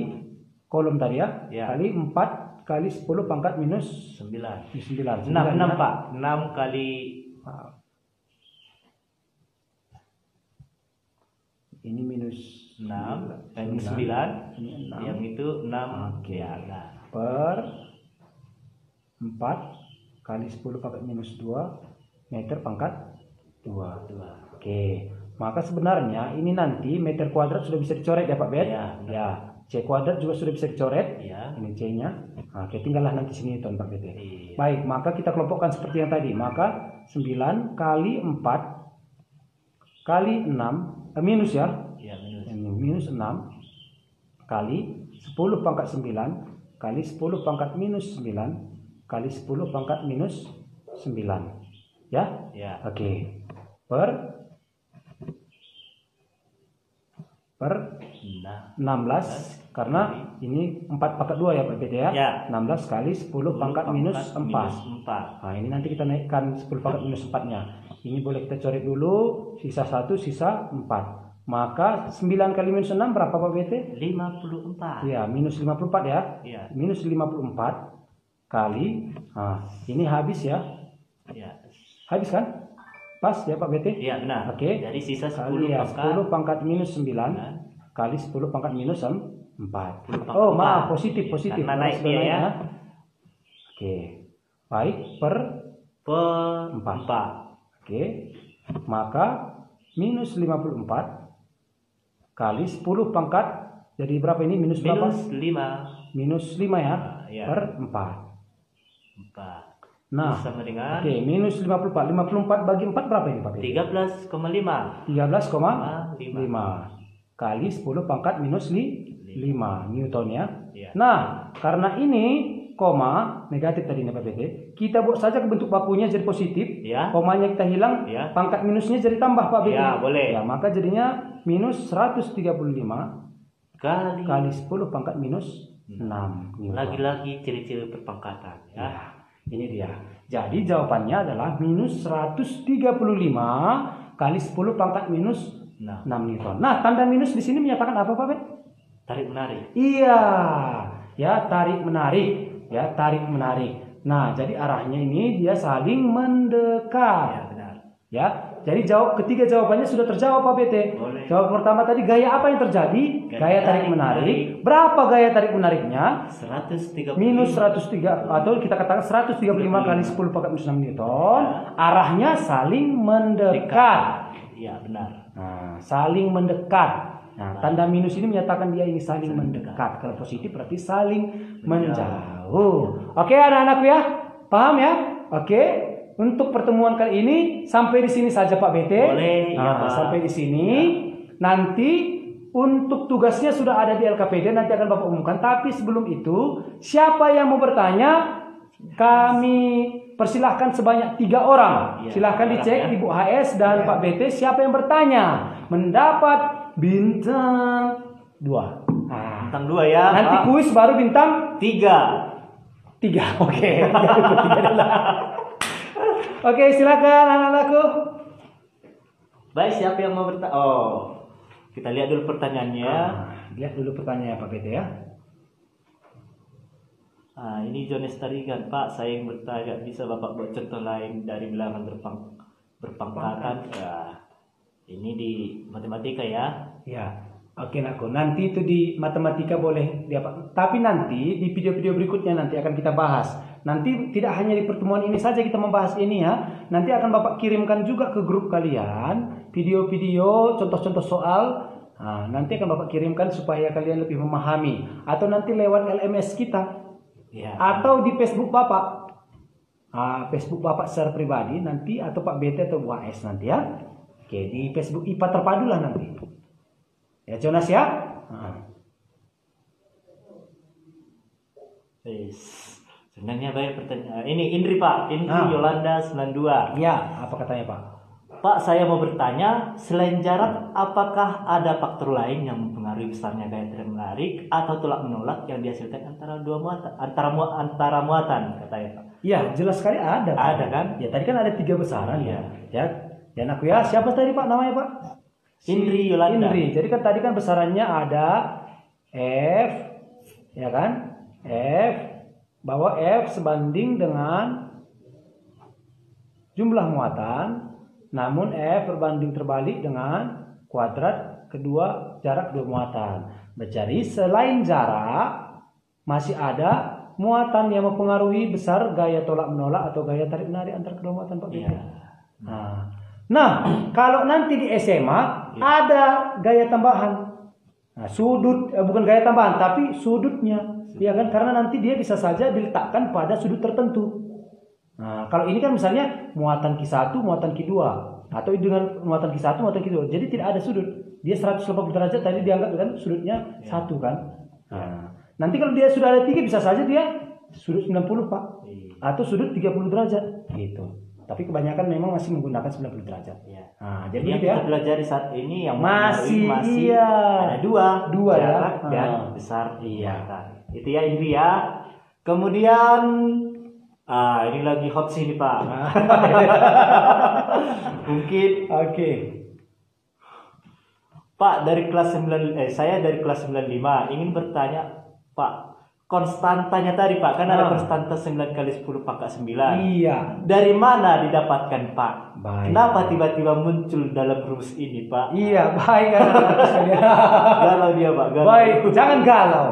kolom tadi ya. Ya. Kali 4 kali 10 pangkat minus 9. 9. 6 Pak. 6 kali ini minus 6 minus 9. Ini 6. Yang itu 6. Oke. Ya, nah. Per 4 kali 10 pangkat minus 2 meter pangkat 2. Oke. Maka sebenarnya ini nanti meter kuadrat sudah bisa dicoret ya Pak Bet? Ya, benar. Ya. C kuadrat juga sudah bisa dicoret. Ya. Ini C-nya. Oke, tinggallah nanti sini Newton Pak Bet. Iya. Baik, maka kita kelompokkan seperti yang tadi. Maka 9 kali 4 kali 6 minus ya. Ya, minus. Ini minus 6 kali 10 pangkat 9 kali 10 pangkat minus 9 kali 10 pangkat minus 9. Ya? Ya. Oke. Per Nah, 16 karena ini 4 pangkat 2 ya Pak BT ya. Ya. 16 kali 10 pangkat minus 4. Minus 4. Nah, ini nanti kita naikkan 10 pangkat minus 4-nya. Ini boleh kita coret dulu, sisa 1, sisa 4. Maka 9 kali minus 6 berapa Pak BT? 54. Ya, minus 54 ya. Ya. Minus 54 kali, ini habis ya. Ya. Habis kan? Pas ya Pak BT? Iya, benar. Oke. Jadi sisa 10 Kali ya, pangkat 10 pangkat minus 9 Nah. kali 10 pangkat minus 4. 10 pangkat Oh, maaf, 4. positif. Karena naik dia ya. Oke. Baik, per Per 4. Oke. Maka minus 54 kali 10 pangkat jadi berapa ini? Minus berapa? minus 5. Minus 5 ya. Ya. Per 4. 4. Nah, sama dengan oke, minus 54. 54 bagi 4 berapa ini Pak? 13,5 13,5 kali 10 pangkat minus 5 Newton ya. Ya. Nah, karena ini koma negatif tadi Pak BT, kita buat saja ke bentuk bakunya jadi positif. Ya. Komanya kita hilang, Ya. pangkat minusnya jadi tambah Pak BT. Ya, boleh. Ya, maka jadinya minus 135 kali 10 pangkat minus 6 Newton. Lagi-lagi ciri-ciri perpangkatan ya. Ya, ini dia. Jadi jawabannya adalah minus 135 kali 10 pangkat minus 6 Newton. Nah, tanda minus di sini menyatakan apa Pak Bet? Tarik menarik. Iya, ya tarik menarik, ya tarik menarik. Nah, jadi arahnya ini dia saling mendekat. Ya, benar. Ya, Jadi ketiga jawabannya sudah terjawab Pak BT. Boleh. Jawab pertama tadi gaya apa yang terjadi? Gaya tarik menarik. Berapa gaya tarik menariknya? 130 Minus 103 atau kita katakan 135 kali 10 pangkat minus 6 Newton. Arahnya saling mendekat. Iya, benar. Nah, saling mendekat. Nah, tanda minus ini menyatakan dia ini saling mendekat. Kalau positif berarti saling menjauh. Oke, anak-anakku ya, paham ya? Oke, untuk pertemuan kali ini sampai di sini saja Pak BT. Boleh, Nah, ya, Pak. sampai di sini. Nanti untuk tugasnya sudah ada di LKPD, nanti akan Bapak umumkan. Tapi sebelum itu, siapa yang mau bertanya? Kami persilahkan sebanyak 3 orang. Ya, Silahkan dicek ya. Ibu HS dan Pak BT siapa yang bertanya. Mendapat bintang 2. Nah, Bintang 2 ya. nanti Pak. kuis baru bintang 3. 3. Oke. Oke, silakan anak-anakku. Baik, siapa yang mau bertanya? Oh, kita lihat dulu pertanyaannya. Lihat dulu pertanyaannya Pak BT ya. Ini Jones Tarigan, Pak. Saya yang bertanya, bisa Bapak buat contoh lain dari bilangan berpangkatan? Ya, ini di matematika ya. Ya. Oke nakku, nanti itu di matematika boleh tapi nanti di video-video berikutnya nanti akan kita bahas. Nanti tidak hanya di pertemuan ini saja kita membahas ini ya. Nanti akan Bapak kirimkan juga ke grup kalian video-video contoh-contoh soal. Nah, nanti akan Bapak kirimkan supaya kalian lebih memahami. Atau nanti lewat LMS kita. Ya. Atau di Facebook Bapak. Facebook Bapak secara pribadi nanti atau Pak BT atau Bu AS nanti ya. Oke, di Facebook IPA terpadu lah nanti. Ya Jonas ya. Sebenarnya banyak pertanyaan. Ini Indri Pak, Indri Yolanda 92. Ya, apa katanya Pak? Pak, saya mau bertanya, selain jarak, apakah ada faktor lain yang mempengaruhi besarnya gaya tarik menarik atau tolak menolak yang dihasilkan antara muatan, katanya Pak? Ya, jelas sekali ada. Pak. Ada kan? Ya, tadi kan ada 3 besaran Iya. ya. Dan aku ya, siapa tadi Pak namanya Pak? Indri Yolanda. Indri. Jadi kan tadi kan besarannya ada F, ya kan? F, bahwa F sebanding dengan jumlah muatan, namun F berbanding terbalik dengan kuadrat kedua jarak kedua muatan. Berarti selain jarak masih ada muatan yang mempengaruhi besar gaya tolak menolak atau gaya tarik menarik antar kedua muatan Pak BT. Nah, kalau nanti di SMA ada gaya tambahan. Nah, sudut bukan gaya tambahan tapi sudutnya, ya kan? Karena nanti dia bisa saja diletakkan pada sudut tertentu. Nah, kalau ini kan misalnya muatan Q1, muatan Q2 atau dengan muatan Q1, muatan Q2. Jadi tidak ada sudut. Dia 180 derajat tadi dianggap kan sudutnya 1 kan. Nah, nanti kalau dia sudah ada 3 bisa saja dia sudut 90 Pak. Atau sudut 30 derajat gitu. Tapi kebanyakan memang masih menggunakan 90 derajat. Ya. Nah, Jadi jadi yang ya. kita pelajari saat ini yang Masih iya. Ada dua jarak ya. dan besar. Iya. Itu ya Indri ya. Kemudian ini lagi hot sih nih Pak. Mungkin Oke. Pak dari kelas 9 saya dari kelas 95 ingin bertanya Pak, konstantanya tadi Pak, kan ada konstanta 9 kali 10 pangkat 9. Iya. Dari mana didapatkan Pak? Baik. Kenapa tiba-tiba muncul dalam rumus ini Pak? Iya, baik anak-anak sekalian. Galau dia Pak, galau. Baik, jangan galau.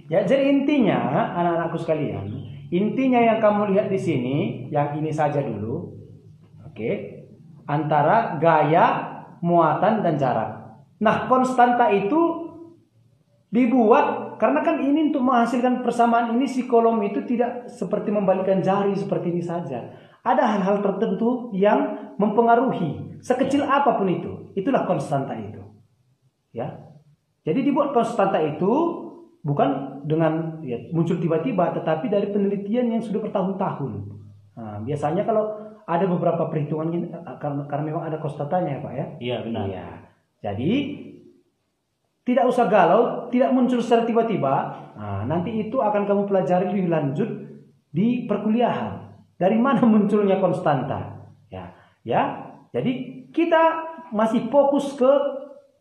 Ya, jadi intinya anak-anakku sekalian, intinya yang kamu lihat di sini, yang ini saja dulu. Oke. Antara gaya, muatan dan jarak. Nah, konstanta itu dibuat karena kan ini untuk menghasilkan persamaan ini si kolom itu tidak seperti membalikkan jari seperti ini saja. Ada hal-hal tertentu yang mempengaruhi sekecil apapun itu. Itulah konstanta itu. Ya. Jadi dibuat konstanta itu bukan dengan muncul tiba-tiba tetapi dari penelitian yang sudah bertahun-tahun. Nah, biasanya kalau ada beberapa perhitungan karena memang ada konstantanya ya Pak ya. Iya benar. Iya. Jadi tidak usah galau, tidak muncul secara tiba-tiba. Nah, nanti itu akan kamu pelajari lebih lanjut di perkuliahan. Dari mana munculnya konstanta? Ya. Jadi kita masih fokus ke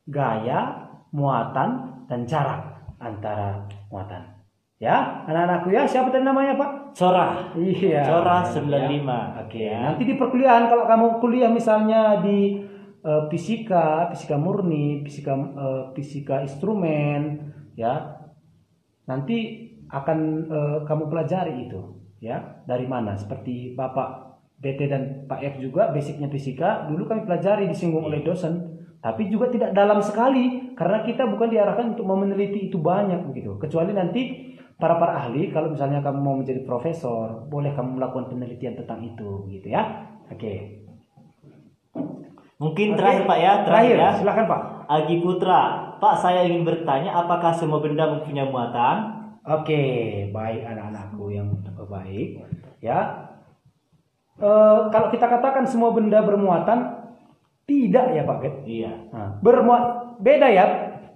gaya, muatan, dan jarak antara muatan. Ya, anak-anakku ya, siapa tadi namanya Pak? Cora. Iya. Cora Ya. 95. Oke, nanti di perkuliahan kalau kamu kuliah misalnya di fisika murni, fisika instrumen, ya, nanti akan kamu pelajari itu, ya, dari mana? Seperti Bapak BT dan Pak F juga, basicnya fisika, dulu kami pelajari disinggung oleh dosen, tapi juga tidak dalam sekali, karena kita bukan diarahkan untuk meneliti itu banyak begitu. Kecuali nanti para ahli, kalau misalnya kamu mau menjadi profesor, boleh kamu melakukan penelitian tentang itu, begitu ya. Oke. Mungkin terakhir Pak ya, Terakhir, ya. silakan Pak. Agi Putra, Pak saya ingin bertanya apakah semua benda mempunyai muatan? Oke, baik anak-anakku yang baik, ya. Kalau kita katakan semua benda bermuatan, tidak ya Pak Bet? Iya. Nah, beda ya.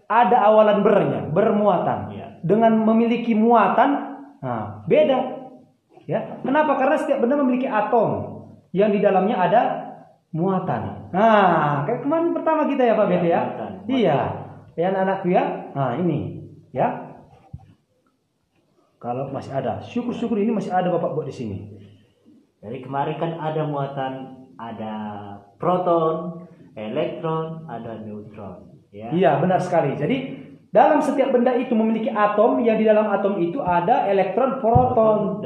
Ada awalan bernya, bermuatan. Iya. Dengan memiliki muatan, nah, beda. Ya, kenapa? Karena setiap benda memiliki atom yang di dalamnya ada muatan. Nah, kayak kemarin pertama kita ya Pak Bet ya. Muatan. Iya, ya anak-anakku ya. Nah ini, ya. Kalau masih ada, syukur-syukur ini masih ada Bapak buat di sini. Jadi kemarin kan ada muatan, ada proton, elektron, ada neutron. Ya. Iya, benar sekali. Jadi dalam setiap benda itu memiliki atom, yang di dalam atom itu ada elektron, proton,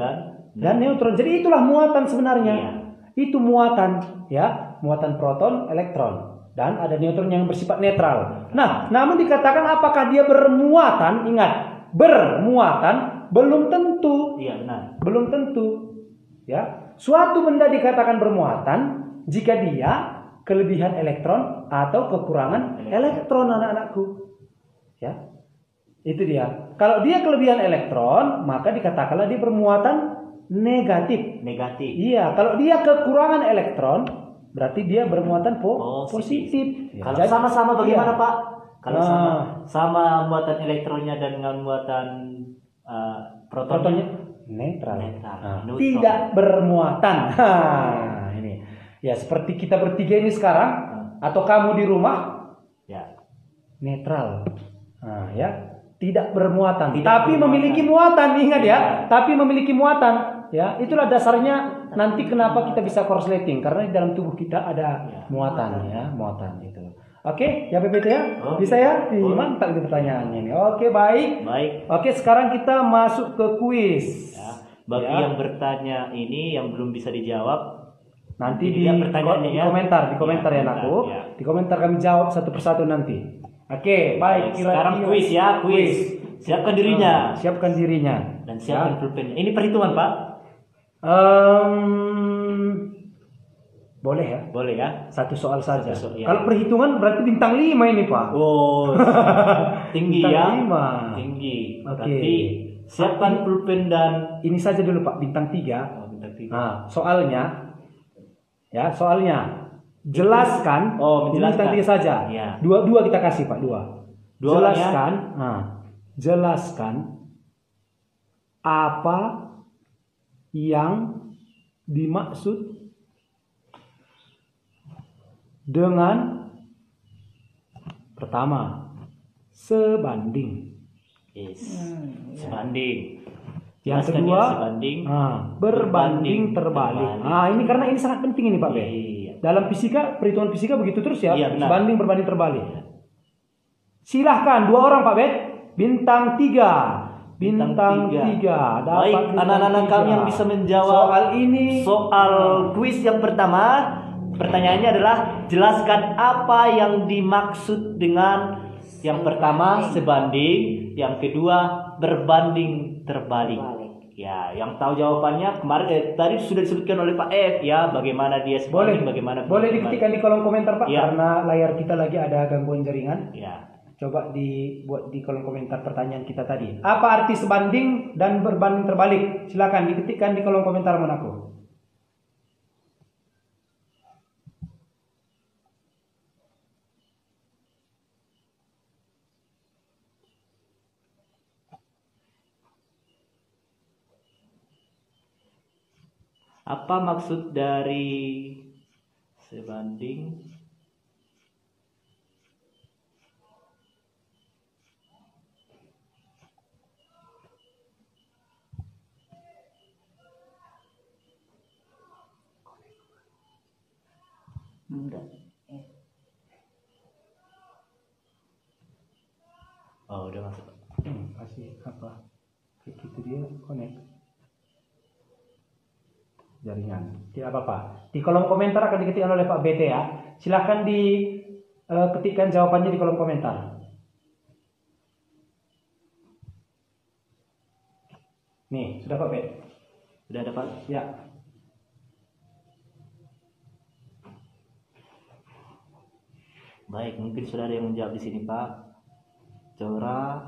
dan neutron. Jadi itulah muatan sebenarnya. Iya. Itu muatan, ya, muatan proton, elektron, dan ada neutron yang bersifat netral. Nah, namun dikatakan apakah dia bermuatan? Ingat, bermuatan belum tentu. Iya benar. Belum tentu. Ya, suatu benda dikatakan bermuatan jika dia kelebihan elektron atau kekurangan elektron anak-anakku. Ya. Itu dia. Kalau dia kelebihan elektron, maka dikatakanlah dia bermuatan negatif. Negatif. Iya, kalau dia kekurangan elektron, berarti dia bermuatan positif. Ya, Kalau jadi- sama-sama bagaimana iya. Pak? Kalau Nah. sama muatan elektronnya dan dengan muatan protonnya netral. Netral. Nah, Neutron. tidak bermuatan. Ini. Ya, seperti kita bertiga ini sekarang atau kamu di rumah ya. netral. Nah, ya, tidak bermuatan. Tidak tapi bermuatan. memiliki muatan, ingat ya. Iya. Tapi memiliki muatan. Ya, itulah dasarnya nanti kenapa kita bisa korsleting, karena di dalam tubuh kita ada Ya. muatan ya, muatan itu. Oke, ya PPT ya. Oke. Bisa ya? Oke. Mantap ini pertanyaannya ini. Oke, baik. Baik. Oke, sekarang kita masuk ke kuis. Ya. Bagi Ya. yang bertanya ini yang belum bisa dijawab, Nanti di dilihat pertanyaannya ya. komentar, Ya, anakku. ya. Di komentar kami jawab satu persatu nanti. Oke, baik. Sekarang kuis ya, kuis. Siapkan dirinya Siapkan dirinya. dan siapkan pulpennya. Ini perhitungan Pak. Boleh ya? Boleh ya. Satu soal saja. Satu soal, ya. Kalau perhitungan berarti bintang 5 ini, Pak. Oh, tinggi Bintang ya. 5. Tinggi. Oke. Berarti siapkan pulpen dan Ini saja dulu, Pak, bintang 3. bintang tiga. Nah, soalnya jelaskan. Oh, Ini menjelaskan. bintang 3 saja. Ya. Dua kita kasih, Pak, dua. Dua Jelaskan. Nah, jelaskan apa yang dimaksud dengan pertama sebanding. Yes. Sebanding. Yang Jelaskan kedua ya, sebanding. berbanding terbalik. Nah, ini karena ini sangat penting ini Pak Ben. Iya. Dalam fisika, perhitungan fisika begitu terus ya. Iya, benar. Sebanding berbanding terbalik. Silahkan 2 orang Pak Ben. Bintang 3. Bintang 3. Baik, anak-anak kami yang bisa menjawab soal ini. soal kuis yang pertama, pertanyaannya adalah jelaskan apa yang dimaksud dengan yang pertama sebanding, yang kedua berbanding terbalik. Ya, yang tahu jawabannya kemarin tadi sudah disebutkan oleh Pak F ya, bagaimana dia Boleh, sebanding, bagaimana boleh berbanding. diketikkan di kolom komentar Pak, Iya. karena layar kita lagi ada gangguan jaringan. Ya. Coba dibuat di kolom komentar pertanyaan kita tadi. Apa arti sebanding dan berbanding terbalik? Silakan diketikkan di kolom komentar Monaco. Apa maksud dari sebanding? Enggak. Oh, udah masuk. Kasih apa? Itu dia connect jaringan. Tidak apa-apa. Di kolom komentar akan diketikkan oleh Pak BT ya. Silahkan ketikkan jawabannya di kolom komentar. Nih, sudah Pak BT? Udah dapat? Ya. Baik, mungkin sudah ada yang menjawab di sini, Pak. Cora,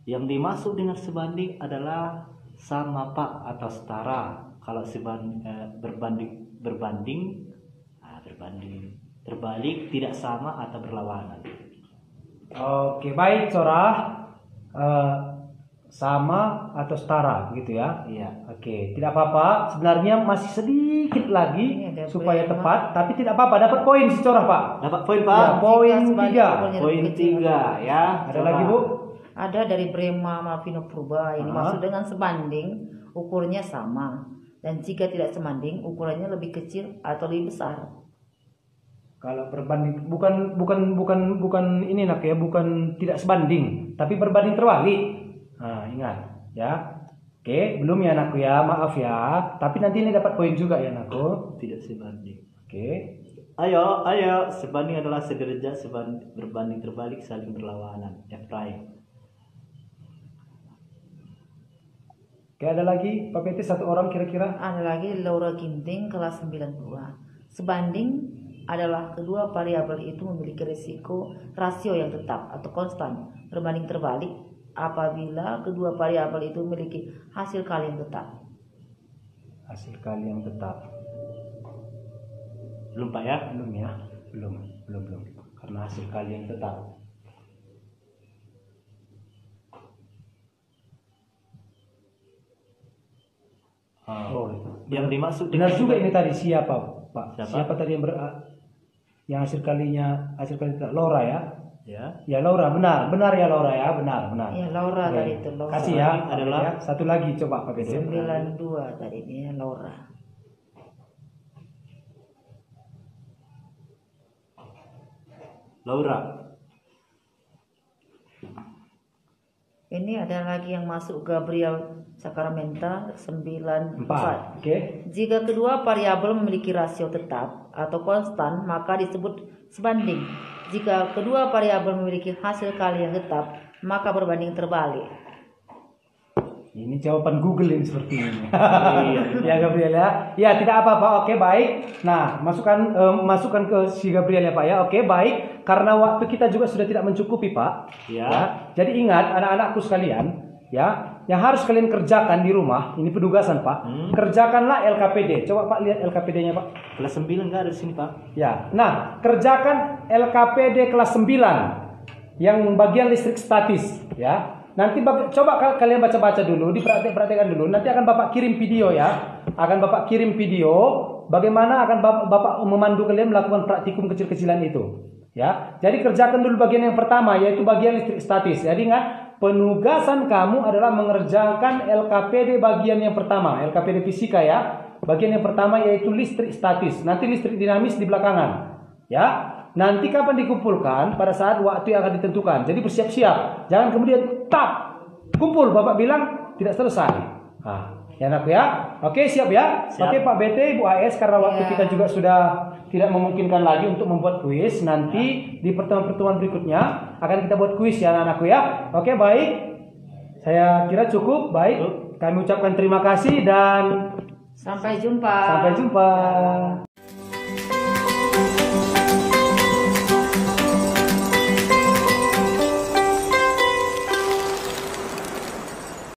yang dimaksud dengan sebanding adalah sama, Pak, atau setara. Kalau berbanding, terbalik, tidak sama atau berlawanan. Oke, baik Cora. Sama atau setara begitu ya? Iya. Oke, tidak apa-apa. Sebenarnya masih sedikit lagi Ini ada supaya poin, tepat, tapi tidak apa-apa. Dapat poin si Cora, Pak. Dapat poin, Pak? Ya, poin Sebanding 3. poinnya Poin lebih kecil. 3 ya. Ada Cora. lagi, Bu? Ada dari Brema Malvino Purba. Ini maksud dengan sebanding ukurnya sama, dan jika tidak sebanding ukurannya lebih kecil atau lebih besar. Kalau berbanding bukan ini nak ya, bukan tidak sebanding, tapi berbanding terbalik. Nah, ingat ya. Oke, belum ya anakku ya, maaf ya. Tapi nanti ini dapat poin juga ya anakku. Tidak sebanding. Oke. Ayo, sebanding adalah sederajat, berbanding terbalik, saling berlawanan. F prime. Oke, ada lagi Pak PT satu orang kira-kira? Ada lagi Laura Ginting kelas 92. Sebanding adalah kedua variabel itu memiliki rasio yang tetap atau konstan berbanding terbalik apabila kedua variabel itu memiliki hasil kali yang tetap. Hasil kali yang tetap. Belum, Pak ya? Belum ya? Belum. Karena hasil kali yang tetap. Oh, Yang dimaksud benar dengan juga ini tadi siapa, Pak? Siapa? Tadi yang hasil kali tetap? Laura ya? Ya. Ya Laura, benar ya Laura ya, benar. Ya Laura Oke. tadi itu Laura. Kasih ya, Adalah ya. Satu lagi coba Pak PT. 92 tadi ini Laura. Laura. Ini ada lagi yang masuk Gabriel Sacramento 94. 4. Oke. Jika kedua variabel memiliki rasio tetap atau konstan, maka disebut sebanding. Jika kedua variabel memiliki hasil kali yang tetap, maka berbanding terbalik. Ini jawaban Google ini seperti ini. Iya. Ya Gabriel ya. Ya tidak apa-apa. Oke baik. Nah masukkan ke si Gabriel ya Pak ya. Oke baik. Karena waktu kita juga sudah tidak mencukupi Pak. Ya. Jadi ingat anak-anakku sekalian ya, yang harus kalian kerjakan di rumah. Ini penugasan Pak. Kerjakanlah LKPD. Coba Pak lihat LKPD-nya Pak. Kelas 9 enggak ada di sini, Pak. Ya. Nah kerjakan LKPD kelas 9 yang bagian listrik statis ya. Nanti coba kalian baca-baca dulu, diperhatikan dulu. Nanti akan Bapak kirim video ya. Akan Bapak kirim video bagaimana akan Bapak memandu kalian melakukan praktikum kecil-kecilan itu. Ya. Jadi kerjakan dulu bagian yang pertama yaitu bagian listrik statis. Jadi ingat, penugasan kamu adalah mengerjakan LKPD bagian yang pertama, LKPD fisika ya. Bagian yang pertama yaitu listrik statis. Nanti listrik dinamis di belakangan. Ya. Nanti kapan dikumpulkan? Pada saat waktu yang akan ditentukan. Jadi bersiap-siap. Jangan kemudian kumpul. Bapak bilang tidak selesai. Nah, ya anakku ya. Oke siap ya. Siap. Oke Pak BT, Bu AS. Karena waktu Ya. kita juga sudah tidak memungkinkan lagi untuk membuat kuis. Nanti di pertemuan-pertemuan berikutnya akan kita buat kuis ya anak-anakku ya. Oke baik. Saya kira cukup. Baik. Kami ucapkan terima kasih dan Sampai jumpa. sampai jumpa.